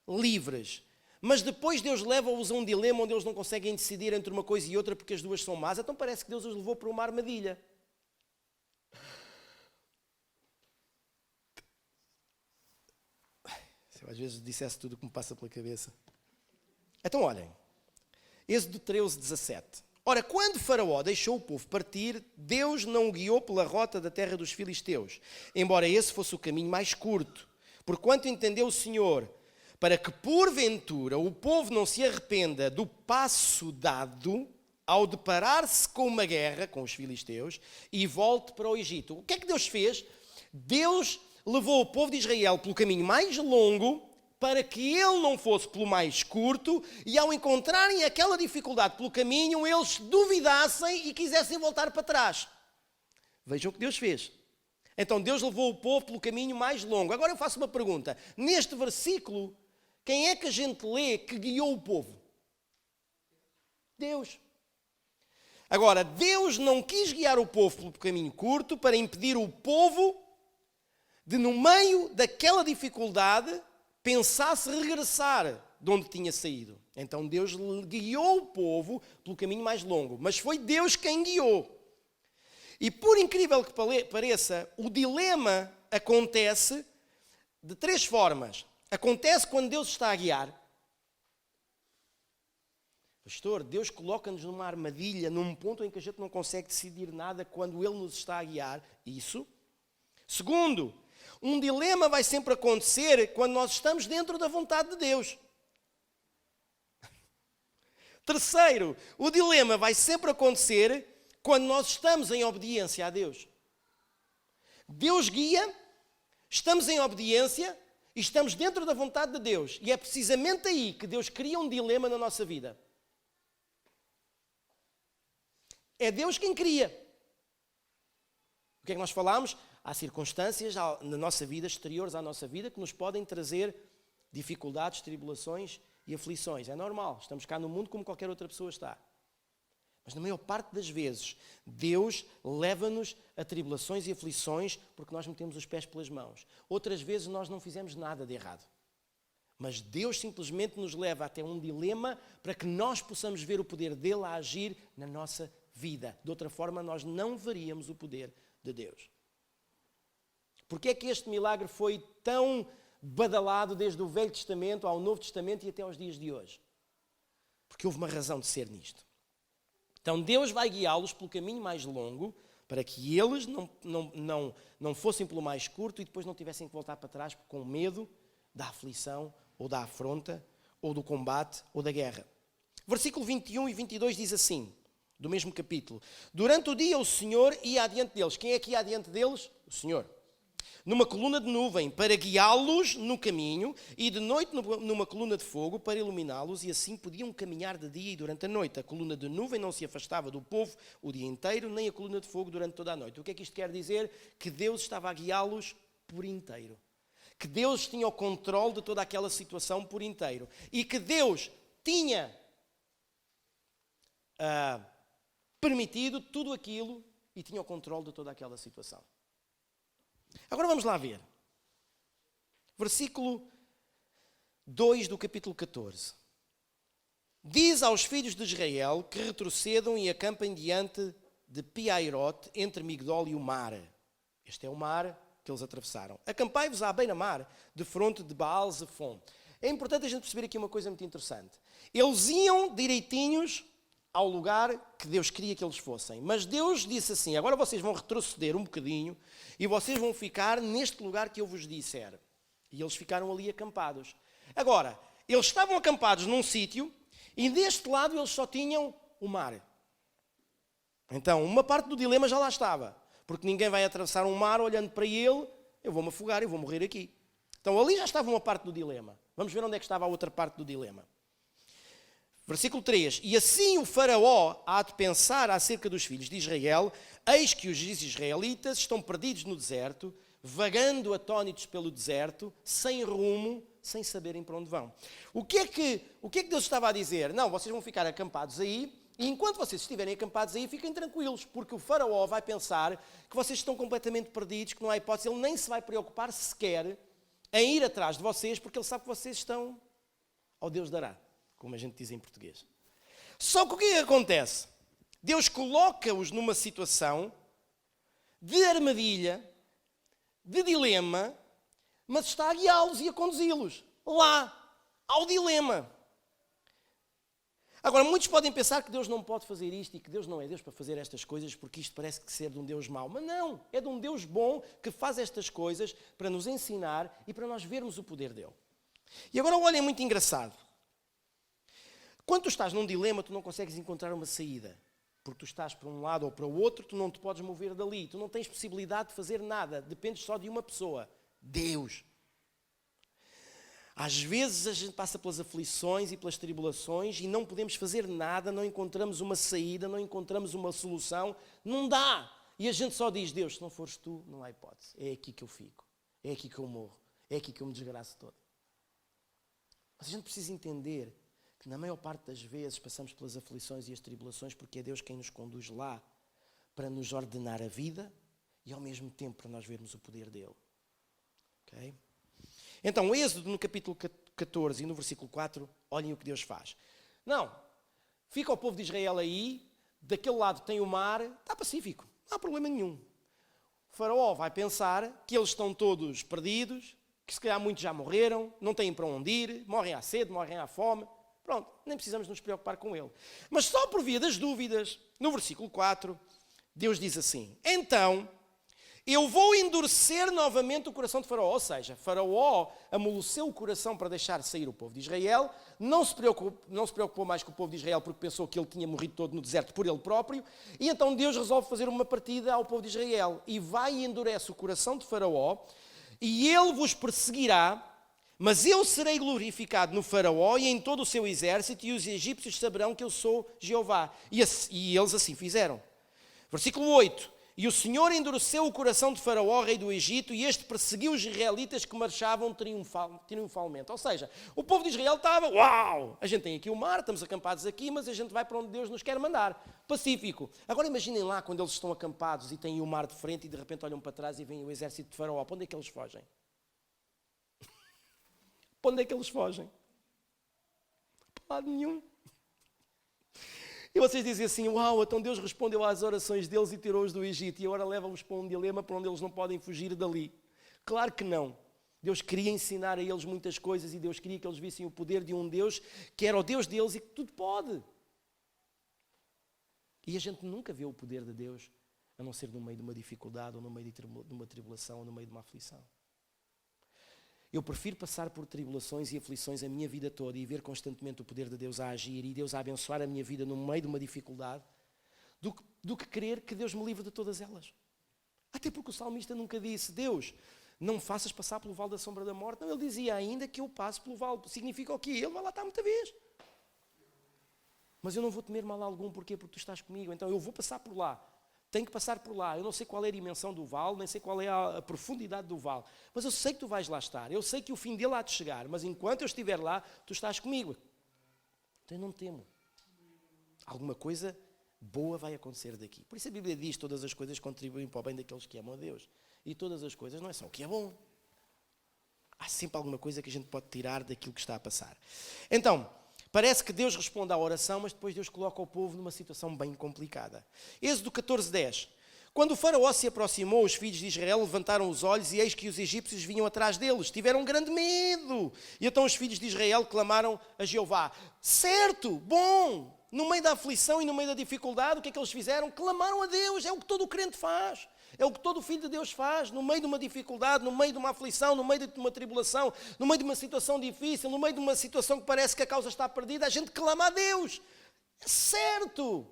livres. Mas depois Deus leva-os a um dilema onde eles não conseguem decidir entre uma coisa e outra porque as duas são más. Então parece que Deus os levou para uma armadilha. Se eu às vezes dissesse tudo o que me passa pela cabeça. Então olhem, Êxodo 13, 17. Ora, quando Faraó deixou o povo partir, Deus não o guiou pela rota da terra dos filisteus, embora esse fosse o caminho mais curto. Porquanto entendeu o Senhor, para que porventura o povo não se arrependa do passo dado ao deparar-se com uma guerra com os filisteus e volte para o Egito. O que é que Deus fez? Deus levou o povo de Israel pelo caminho mais longo para que ele não fosse pelo mais curto e ao encontrarem aquela dificuldade pelo caminho, eles duvidassem e quisessem voltar para trás. Vejam o que Deus fez. Então Deus levou o povo pelo caminho mais longo. Agora eu faço uma pergunta. Neste versículo, quem é que a gente lê que guiou o povo? Deus. Agora, Deus não quis guiar o povo pelo caminho curto para impedir o povo de, no meio daquela dificuldade, pensasse regressar de onde tinha saído. Então Deus guiou o povo pelo caminho mais longo. Mas foi Deus quem guiou. E por incrível que pareça, o dilema acontece de 3 formas. Acontece quando Deus está a guiar. Pastor, Deus coloca-nos numa armadilha, num ponto em que a gente não consegue decidir nada quando Ele nos está a guiar. Isso. Segundo, um dilema vai sempre acontecer quando nós estamos dentro da vontade de Deus. Terceiro, o dilema vai sempre acontecer quando nós estamos em obediência a Deus. Deus guia, estamos em obediência e estamos dentro da vontade de Deus. E é precisamente aí que Deus cria um dilema na nossa vida. É Deus quem cria. O que é que nós falámos? Há circunstâncias na nossa vida, exteriores à nossa vida, que nos podem trazer dificuldades, tribulações e aflições. É normal, estamos cá no mundo como qualquer outra pessoa está. Mas na maior parte das vezes, Deus leva-nos a tribulações e aflições porque nós metemos os pés pelas mãos. Outras vezes nós não fizemos nada de errado. Mas Deus simplesmente nos leva até um dilema para que nós possamos ver o poder dele a agir na nossa vida. De outra forma, nós não veríamos o poder de Deus. Porquê é que este milagre foi tão badalado desde o Velho Testamento ao Novo Testamento e até aos dias de hoje? Porque houve uma razão de ser nisto. Então Deus vai guiá-los pelo caminho mais longo para que eles não fossem pelo mais curto e depois não tivessem que voltar para trás com medo da aflição ou da afronta ou do combate ou da guerra. Versículo 21 e 22 diz assim, do mesmo capítulo. Durante o dia o Senhor ia adiante deles. Quem é que ia adiante deles? O Senhor. Numa coluna de nuvem para guiá-los no caminho e de noite numa coluna de fogo para iluminá-los e assim podiam caminhar de dia e durante a noite. A coluna de nuvem não se afastava do povo o dia inteiro, nem a coluna de fogo durante toda a noite. O que é que isto quer dizer? Que Deus estava a guiá-los por inteiro. Que Deus tinha o controle de toda aquela situação por inteiro. E que Deus tinha permitido tudo aquilo e tinha o controle de toda aquela situação. Agora vamos lá ver. Versículo 2 do capítulo 14. diz aos filhos de Israel que retrocedam e acampem diante de Piairote, entre Migdol e o mar. Este é o mar que eles atravessaram. Acampai-vos à beira-mar, de fronte de Baal-Zephon. É importante a gente perceber aqui uma coisa muito interessante. Eles iam direitinhos ao lugar que Deus queria que eles fossem. Mas Deus disse assim, agora vocês vão retroceder um bocadinho e vocês vão ficar neste lugar que eu vos disser. E eles ficaram ali acampados. Agora, eles estavam acampados num sítio e deste lado eles só tinham o mar. Então, uma parte do dilema já lá estava. Porque ninguém vai atravessar um mar olhando para ele, eu vou-me afogar, eu vou morrer aqui. Então, ali já estava uma parte do dilema. Vamos ver onde é que estava a outra parte do dilema. Versículo 3. E assim o faraó há de pensar acerca dos filhos de Israel, eis que os israelitas estão perdidos no deserto, vagando atónitos pelo deserto, sem rumo, sem saberem para onde vão. O que é que Deus estava a dizer? Não, vocês vão ficar acampados aí, e enquanto vocês estiverem acampados aí, fiquem tranquilos, porque o faraó vai pensar que vocês estão completamente perdidos, que não há hipótese, ele nem se vai preocupar sequer em ir atrás de vocês, porque ele sabe que vocês estão ao Deus dará, como a gente diz em português. Só que o que é que acontece? Deus coloca-os numa situação de armadilha, de dilema, mas está a guiá-los e a conduzi-los lá, ao dilema. Agora, muitos podem pensar que Deus não pode fazer isto e que Deus não é Deus para fazer estas coisas porque isto parece que ser de um Deus mau. Mas não, é de um Deus bom que faz estas coisas para nos ensinar e para nós vermos o poder dele. E agora olhem, é muito engraçado. Quando tu estás num dilema, tu não consegues encontrar uma saída. Porque tu estás para um lado ou para o outro, tu não te podes mover dali. Tu não tens possibilidade de fazer nada. Dependes só de uma pessoa. Deus. Às vezes a gente passa pelas aflições e pelas tribulações e não podemos fazer nada, não encontramos uma saída, não encontramos uma solução. Não dá. E a gente só diz, Deus, se não fores tu, não há hipótese. É aqui que eu fico. É aqui que eu morro. É aqui que eu me desgraço todo. Mas a gente precisa entender que na maior parte das vezes passamos pelas aflições e as tribulações porque é Deus quem nos conduz lá para nos ordenar a vida e ao mesmo tempo para nós vermos o poder dele. Ok? Então, o Êxodo no capítulo 14 e no versículo 4, olhem o que Deus faz. Não, fica o povo de Israel aí, daquele lado tem o mar, está pacífico, não há problema nenhum. O faraó vai pensar que eles estão todos perdidos, que se calhar muitos já morreram, não têm para onde ir, morrem à sede, morrem à fome. Pronto, nem precisamos nos preocupar com ele. Mas só por via das dúvidas, no versículo 4, Deus diz assim, então, eu vou endurecer novamente o coração de Faraó. Ou seja, Faraó amoleceu o coração para deixar sair o povo de Israel, não se preocupou mais com o povo de Israel porque pensou que ele tinha morrido todo no deserto por ele próprio, e então Deus resolve fazer uma partida ao povo de Israel, e vai e endurece o coração de Faraó, e ele vos perseguirá, mas eu serei glorificado no Faraó e em todo o seu exército, e os egípcios saberão que eu sou Jeová. E eles assim fizeram. Versículo 8. E o Senhor endureceu o coração de Faraó, rei do Egito, e este perseguiu os israelitas que marchavam triunfalmente. Ou seja, o povo de Israel estava, uau, a gente tem aqui o mar, estamos acampados aqui, mas a gente vai para onde Deus nos quer mandar. Pacífico. Agora imaginem lá quando eles estão acampados e têm o mar de frente e de repente olham para trás e vem o exército de Faraó. Para onde é que eles fogem? Para onde é que eles fogem? Para lado nenhum. E vocês dizem assim, uau, então Deus respondeu às orações deles e tirou-os do Egito e agora leva-os para um dilema para onde eles não podem fugir dali. Claro que não. Deus queria ensinar a eles muitas coisas e Deus queria que eles vissem o poder de um Deus que era o Deus deles e que tudo pode. E a gente nunca vê o poder de Deus a não ser no meio de uma dificuldade ou no meio de uma tribulação ou no meio de uma aflição. Eu prefiro passar por tribulações e aflições a minha vida toda e ver constantemente o poder de Deus a agir e Deus a abençoar a minha vida no meio de uma dificuldade do que querer que Deus me livre de todas elas. Até porque o salmista nunca disse, Deus, não me faças passar pelo vale da sombra da morte. Não, ele dizia ainda que eu passo pelo vale. Significa o quê? Ele vai lá estar muita vez. Mas eu não vou temer mal algum, porquê? Porque tu estás comigo. Então eu vou passar por lá. Tenho que passar por lá. Eu não sei qual é a dimensão do vale, nem sei qual é a profundidade do vale. Mas eu sei que tu vais lá estar. Eu sei que o fim dele há de chegar. Mas enquanto eu estiver lá, tu estás comigo. Então eu não temo. Alguma coisa boa vai acontecer daqui. Por isso a Bíblia diz que todas as coisas contribuem para o bem daqueles que amam a Deus. E todas as coisas não é só o que é bom. Há sempre alguma coisa que a gente pode tirar daquilo que está a passar. Então, Parece que Deus responde à oração, mas depois Deus coloca o povo numa situação bem complicada. Êxodo 14:10. Quando o faraó se aproximou, os filhos de Israel levantaram os olhos e eis que os egípcios vinham atrás deles. Tiveram grande medo. E então os filhos de Israel clamaram a Jeová. Certo, bom. No meio da aflição e no meio da dificuldade, o que é que eles fizeram? Clamaram a Deus. É o que todo crente faz. É o que todo filho de Deus faz. No meio de uma dificuldade, no meio de uma aflição, no meio de uma tribulação, no meio de uma situação difícil, no meio de uma situação que parece que a causa está perdida, a gente clama a Deus. É certo.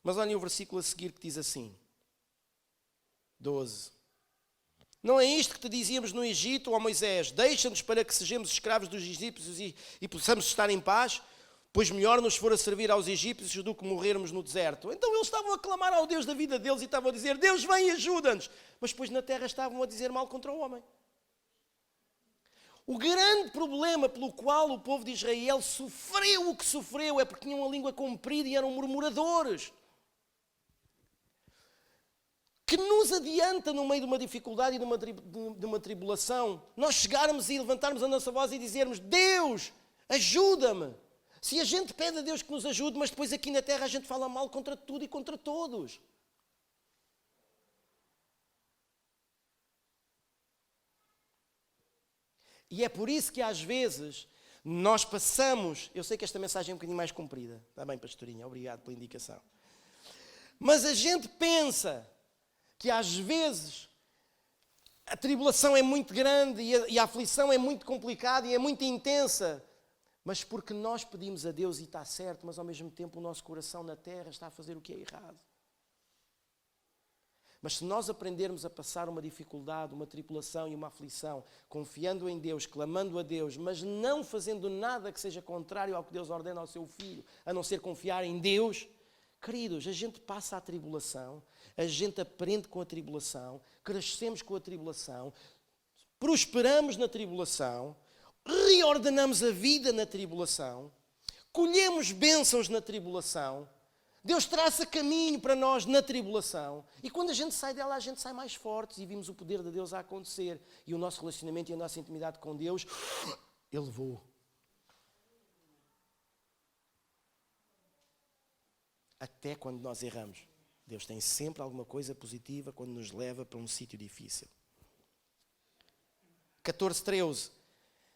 Mas olhem o versículo a seguir que diz assim. 12. Não é isto que te dizíamos no Egito, ó Moisés? Deixa-nos para que sejamos escravos dos egípcios e possamos estar em paz, pois melhor nos for a servir aos egípcios do que morrermos no deserto. Então eles estavam a clamar ao Deus da vida deles e estavam a dizer, Deus vem e ajuda-nos. Mas depois na terra estavam a dizer mal contra o homem. O grande problema pelo qual o povo de Israel sofreu o que sofreu é porque tinham a língua comprida e eram murmuradores. Que nos adianta no meio de uma dificuldade e de uma tribulação, nós chegarmos e levantarmos a nossa voz e dizermos, Deus, ajuda-me. Se a gente pede a Deus que nos ajude, mas depois aqui na terra a gente fala mal contra tudo e contra todos. E é por isso que às vezes nós passamos, eu sei que esta mensagem é um bocadinho mais comprida, está bem, pastorinha, obrigado pela indicação. Mas a gente pensa que às vezes a tribulação é muito grande e a aflição é muito complicada e é muito intensa, mas porque nós pedimos a Deus e está certo, mas ao mesmo tempo o nosso coração na terra está a fazer o que é errado. Mas se nós aprendermos a passar uma dificuldade, uma tribulação e uma aflição, confiando em Deus, clamando a Deus, mas não fazendo nada que seja contrário ao que Deus ordena ao seu filho, a não ser confiar em Deus, queridos, a gente passa a tribulação, a gente aprende com a tribulação, crescemos com a tribulação, prosperamos na tribulação, reordenamos a vida na tribulação, colhemos bênçãos na tribulação, Deus traça caminho para nós na tribulação e quando a gente sai dela, a gente sai mais fortes e vimos o poder de Deus a acontecer e o nosso relacionamento e a nossa intimidade com Deus elevou. Até quando nós erramos. Deus tem sempre alguma coisa positiva quando nos leva para um sítio difícil. 14:13.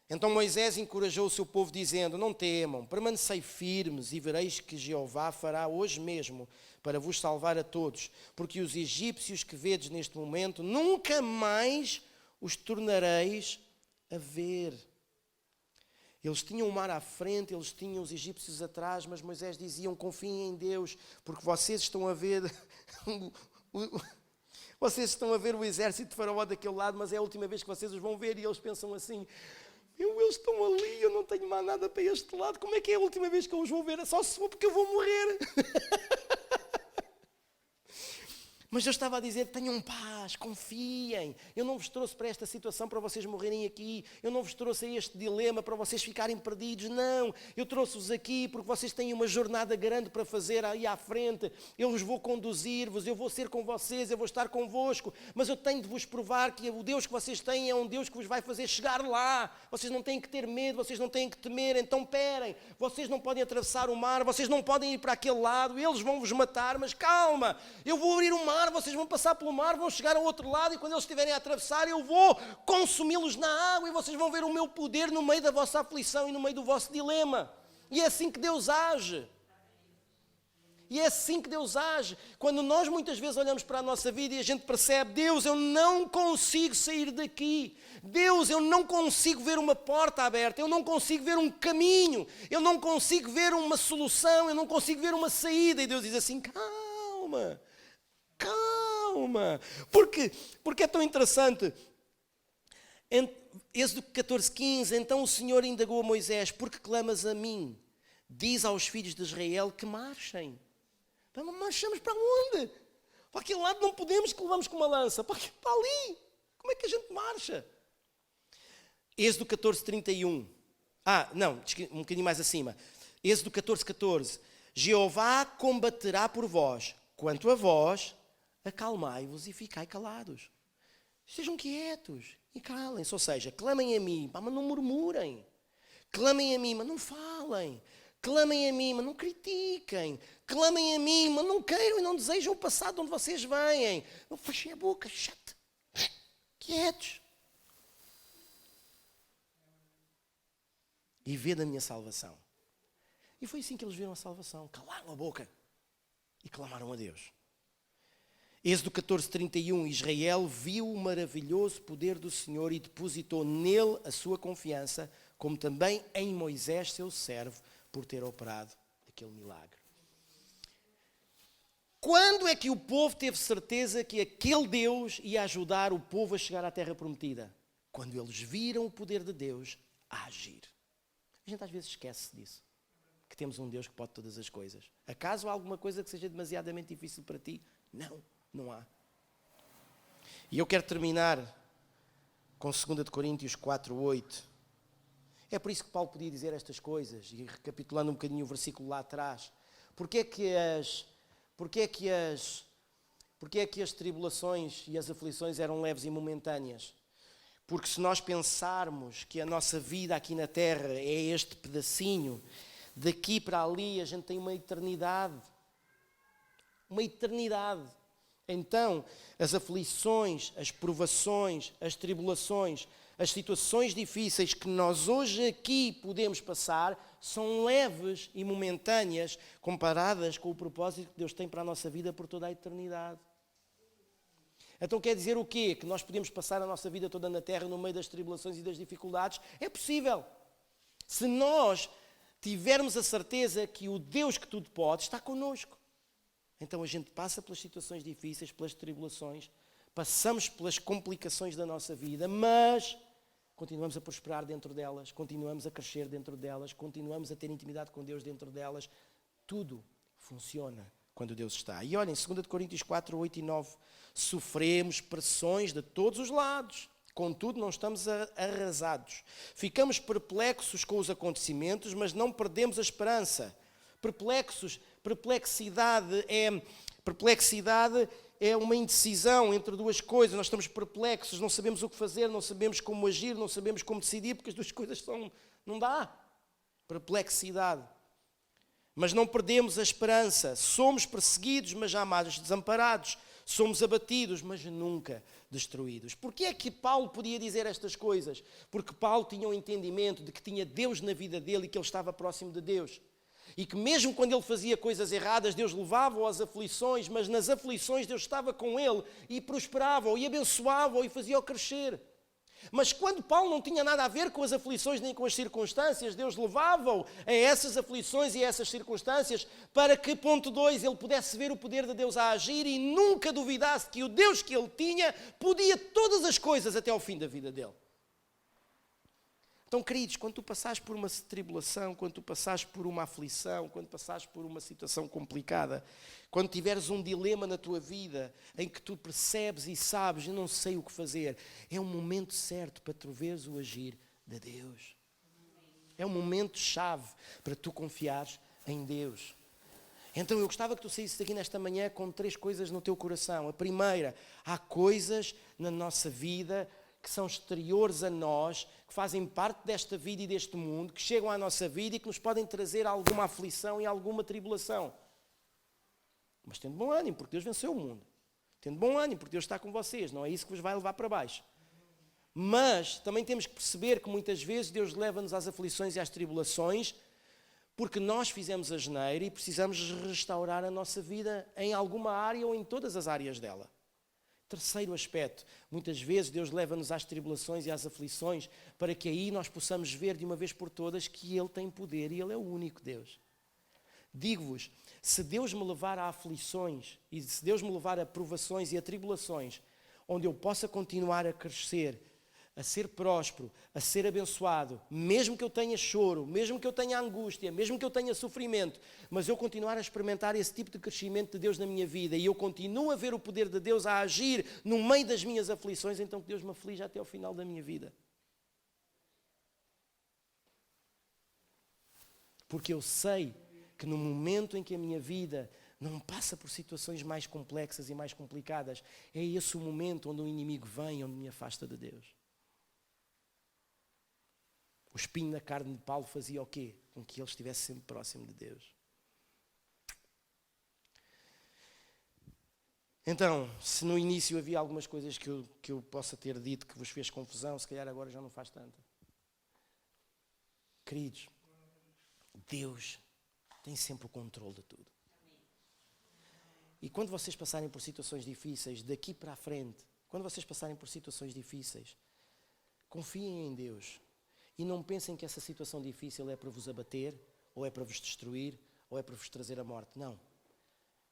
Então Moisés encorajou o seu povo dizendo, não temam, permanecei firmes e vereis que Jeová fará hoje mesmo para vos salvar a todos, porque os egípcios que vedes neste momento, nunca mais os tornareis a ver. Eles tinham o mar à frente, eles tinham os egípcios atrás, mas Moisés dizia, confiem em Deus, porque vocês estão a ver vocês estão a ver o exército de Faraó daquele lado, mas é a última vez que vocês os vão ver, e eles pensam assim, eles estão ali, eu não tenho mais nada para este lado, como é que é a última vez que eu os vou ver? É só se for porque eu vou morrer. Mas Deus estava a dizer, tenham paz, confiem. Eu não vos trouxe para esta situação para vocês morrerem aqui. Eu não vos trouxe a este dilema para vocês ficarem perdidos. Não, eu trouxe-vos aqui porque vocês têm uma jornada grande para fazer aí à frente. Eu vos vou conduzir-vos, eu vou ser com vocês, eu vou estar convosco. Mas eu tenho de vos provar que o Deus que vocês têm é um Deus que vos vai fazer chegar lá. Vocês não têm que ter medo, vocês não têm que temer. Então perem, vocês não podem atravessar o mar, vocês não podem ir para aquele lado. Eles vão vos matar, mas calma, eu vou abrir o mar. Vocês vão passar pelo mar, vão chegar ao outro lado e quando eles estiverem a atravessar eu vou consumi-los na água e vocês vão ver o meu poder no meio da vossa aflição e no meio do vosso dilema. E é assim que Deus age. E é assim que Deus age. Quando nós muitas vezes olhamos para a nossa vida e a gente percebe, Deus, eu não consigo sair daqui. Deus, eu não consigo ver uma porta aberta, eu não consigo ver um caminho, eu não consigo ver uma solução, eu não consigo ver uma saída. E Deus diz assim, calma. Calma, porque é tão interessante. Êxodo 14:15, então o Senhor indagou a Moisés, porque clamas a mim? Diz aos filhos de Israel que marchem. Então, marchamos para onde? Para aquele lado não podemos, que levamos com uma lança. Para ali, como é que a gente marcha? Êxodo 14:31. Não, um bocadinho mais acima. Êxodo 14:14. Jeová combaterá por vós. Quanto a vós, acalmai-vos e ficai calados. Estejam quietos e calem-se. Ou seja, clamem a mim, mas não murmurem. Clamem a mim, mas não falem. Clamem a mim, mas não critiquem. Clamem a mim, mas não queiram e não desejam o passado de onde vocês vêm. Não fechem a boca, chato. Quietos. E vê da minha salvação. E foi assim que eles viram a salvação. Calaram a boca e clamaram a Deus. Êxodo 14:31, Israel viu o maravilhoso poder do Senhor e depositou nele a sua confiança, como também em Moisés, seu servo, por ter operado aquele milagre. Quando é que o povo teve certeza que aquele Deus ia ajudar o povo a chegar à terra prometida? Quando eles viram o poder de Deus a agir. A gente às vezes esquece disso. Que temos um Deus que pode todas as coisas. Acaso há alguma coisa que seja demasiadamente difícil para ti? Não, não há. E eu quero terminar com 2 Coríntios 4:8. É por isso que Paulo podia dizer estas coisas, e recapitulando um bocadinho o versículo lá atrás. Porque é que as tribulações e as aflições eram leves e momentâneas? Porque se nós pensarmos que a nossa vida aqui na terra é este pedacinho, daqui para ali a gente tem uma eternidade. Uma eternidade. Então, as aflições, as provações, as tribulações, as situações difíceis que nós hoje aqui podemos passar são leves e momentâneas comparadas com o propósito que Deus tem para a nossa vida por toda a eternidade. Então quer dizer o quê? Que nós podemos passar a nossa vida toda na terra no meio das tribulações e das dificuldades? É possível. Se nós tivermos a certeza que o Deus que tudo pode está connosco. Então a gente passa pelas situações difíceis, pelas tribulações, passamos pelas complicações da nossa vida, mas continuamos a prosperar dentro delas, continuamos a crescer dentro delas, continuamos a ter intimidade com Deus dentro delas. Tudo funciona quando Deus está. E olhem, 2 Coríntios 4:8 e 9, sofremos pressões de todos os lados, contudo não estamos arrasados. Ficamos perplexos com os acontecimentos, mas não perdemos a esperança. Perplexidade é uma indecisão entre duas coisas. Nós estamos perplexos, não sabemos o que fazer, não sabemos como agir, não sabemos como decidir, porque as duas coisas não dá. Perplexidade. Mas não perdemos a esperança. Somos perseguidos, mas jamais desamparados. Somos abatidos, mas nunca destruídos. Porquê é que Paulo podia dizer estas coisas? Porque Paulo tinha um entendimento de que tinha Deus na vida dele e que ele estava próximo de Deus. E que mesmo quando ele fazia coisas erradas, Deus levava-o às aflições, mas nas aflições Deus estava com ele e prosperava-o e abençoava-o e fazia-o crescer. Mas quando Paulo não tinha nada a ver com as aflições nem com as circunstâncias, Deus levava-o a essas aflições e a essas circunstâncias para que, ponto 2, ele pudesse ver o poder de Deus a agir e nunca duvidasse que o Deus que ele tinha podia todas as coisas até ao fim da vida dele. Então, queridos, quando tu passares por uma tribulação, quando tu passares por uma aflição, quando passares por uma situação complicada, quando tiveres um dilema na tua vida em que tu percebes e sabes, eu não sei o que fazer, é um momento certo para tu veres o agir de Deus. É um momento chave para tu confiares em Deus. Então eu gostava que tu saísses daqui nesta manhã com 3 coisas no teu coração. A primeira, há coisas na nossa vida que são exteriores a nós, que fazem parte desta vida e deste mundo, que chegam à nossa vida e que nos podem trazer alguma aflição e alguma tribulação. Mas tendo bom ânimo, porque Deus venceu o mundo. Tendo bom ânimo, porque Deus está com vocês. Não é isso que vos vai levar para baixo. Mas também temos que perceber que muitas vezes Deus leva-nos às aflições e às tribulações porque nós fizemos a asneira e precisamos restaurar a nossa vida em alguma área ou em todas as áreas dela. Terceiro aspecto, muitas vezes Deus leva-nos às tribulações e às aflições para que aí nós possamos ver de uma vez por todas que Ele tem poder e Ele é o único Deus. Digo-vos, se Deus me levar a aflições e se Deus me levar a provações e a tribulações, onde eu possa continuar a crescer, a ser próspero, a ser abençoado, mesmo que eu tenha choro, mesmo que eu tenha angústia, mesmo que eu tenha sofrimento, mas eu continuar a experimentar esse tipo de crescimento de Deus na minha vida e eu continuo a ver o poder de Deus a agir no meio das minhas aflições, então que Deus me aflija até ao final da minha vida. Porque eu sei que no momento em que a minha vida não passa por situações mais complexas e mais complicadas, é esse o momento onde o inimigo vem, onde me afasta de Deus. O espinho na carne de Paulo fazia o quê? Com que ele estivesse sempre próximo de Deus. Então, se no início havia algumas coisas que eu possa ter dito que vos fez confusão, se calhar agora já não faz tanta. Queridos, Deus tem sempre o controle de tudo. E quando vocês passarem por situações difíceis, daqui para a frente, quando vocês passarem por situações difíceis, confiem em Deus. E não pensem que essa situação difícil é para vos abater, ou é para vos destruir, ou é para vos trazer a morte. Não.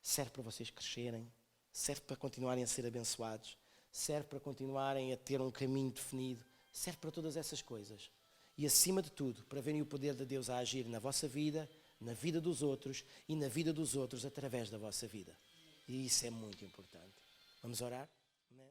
Serve para vocês crescerem, serve para continuarem a ser abençoados, serve para continuarem a ter um caminho definido, serve para todas essas coisas. E acima de tudo, para verem o poder de Deus a agir na vossa vida, na vida dos outros e na vida dos outros através da vossa vida. E isso é muito importante. Vamos orar? Amém.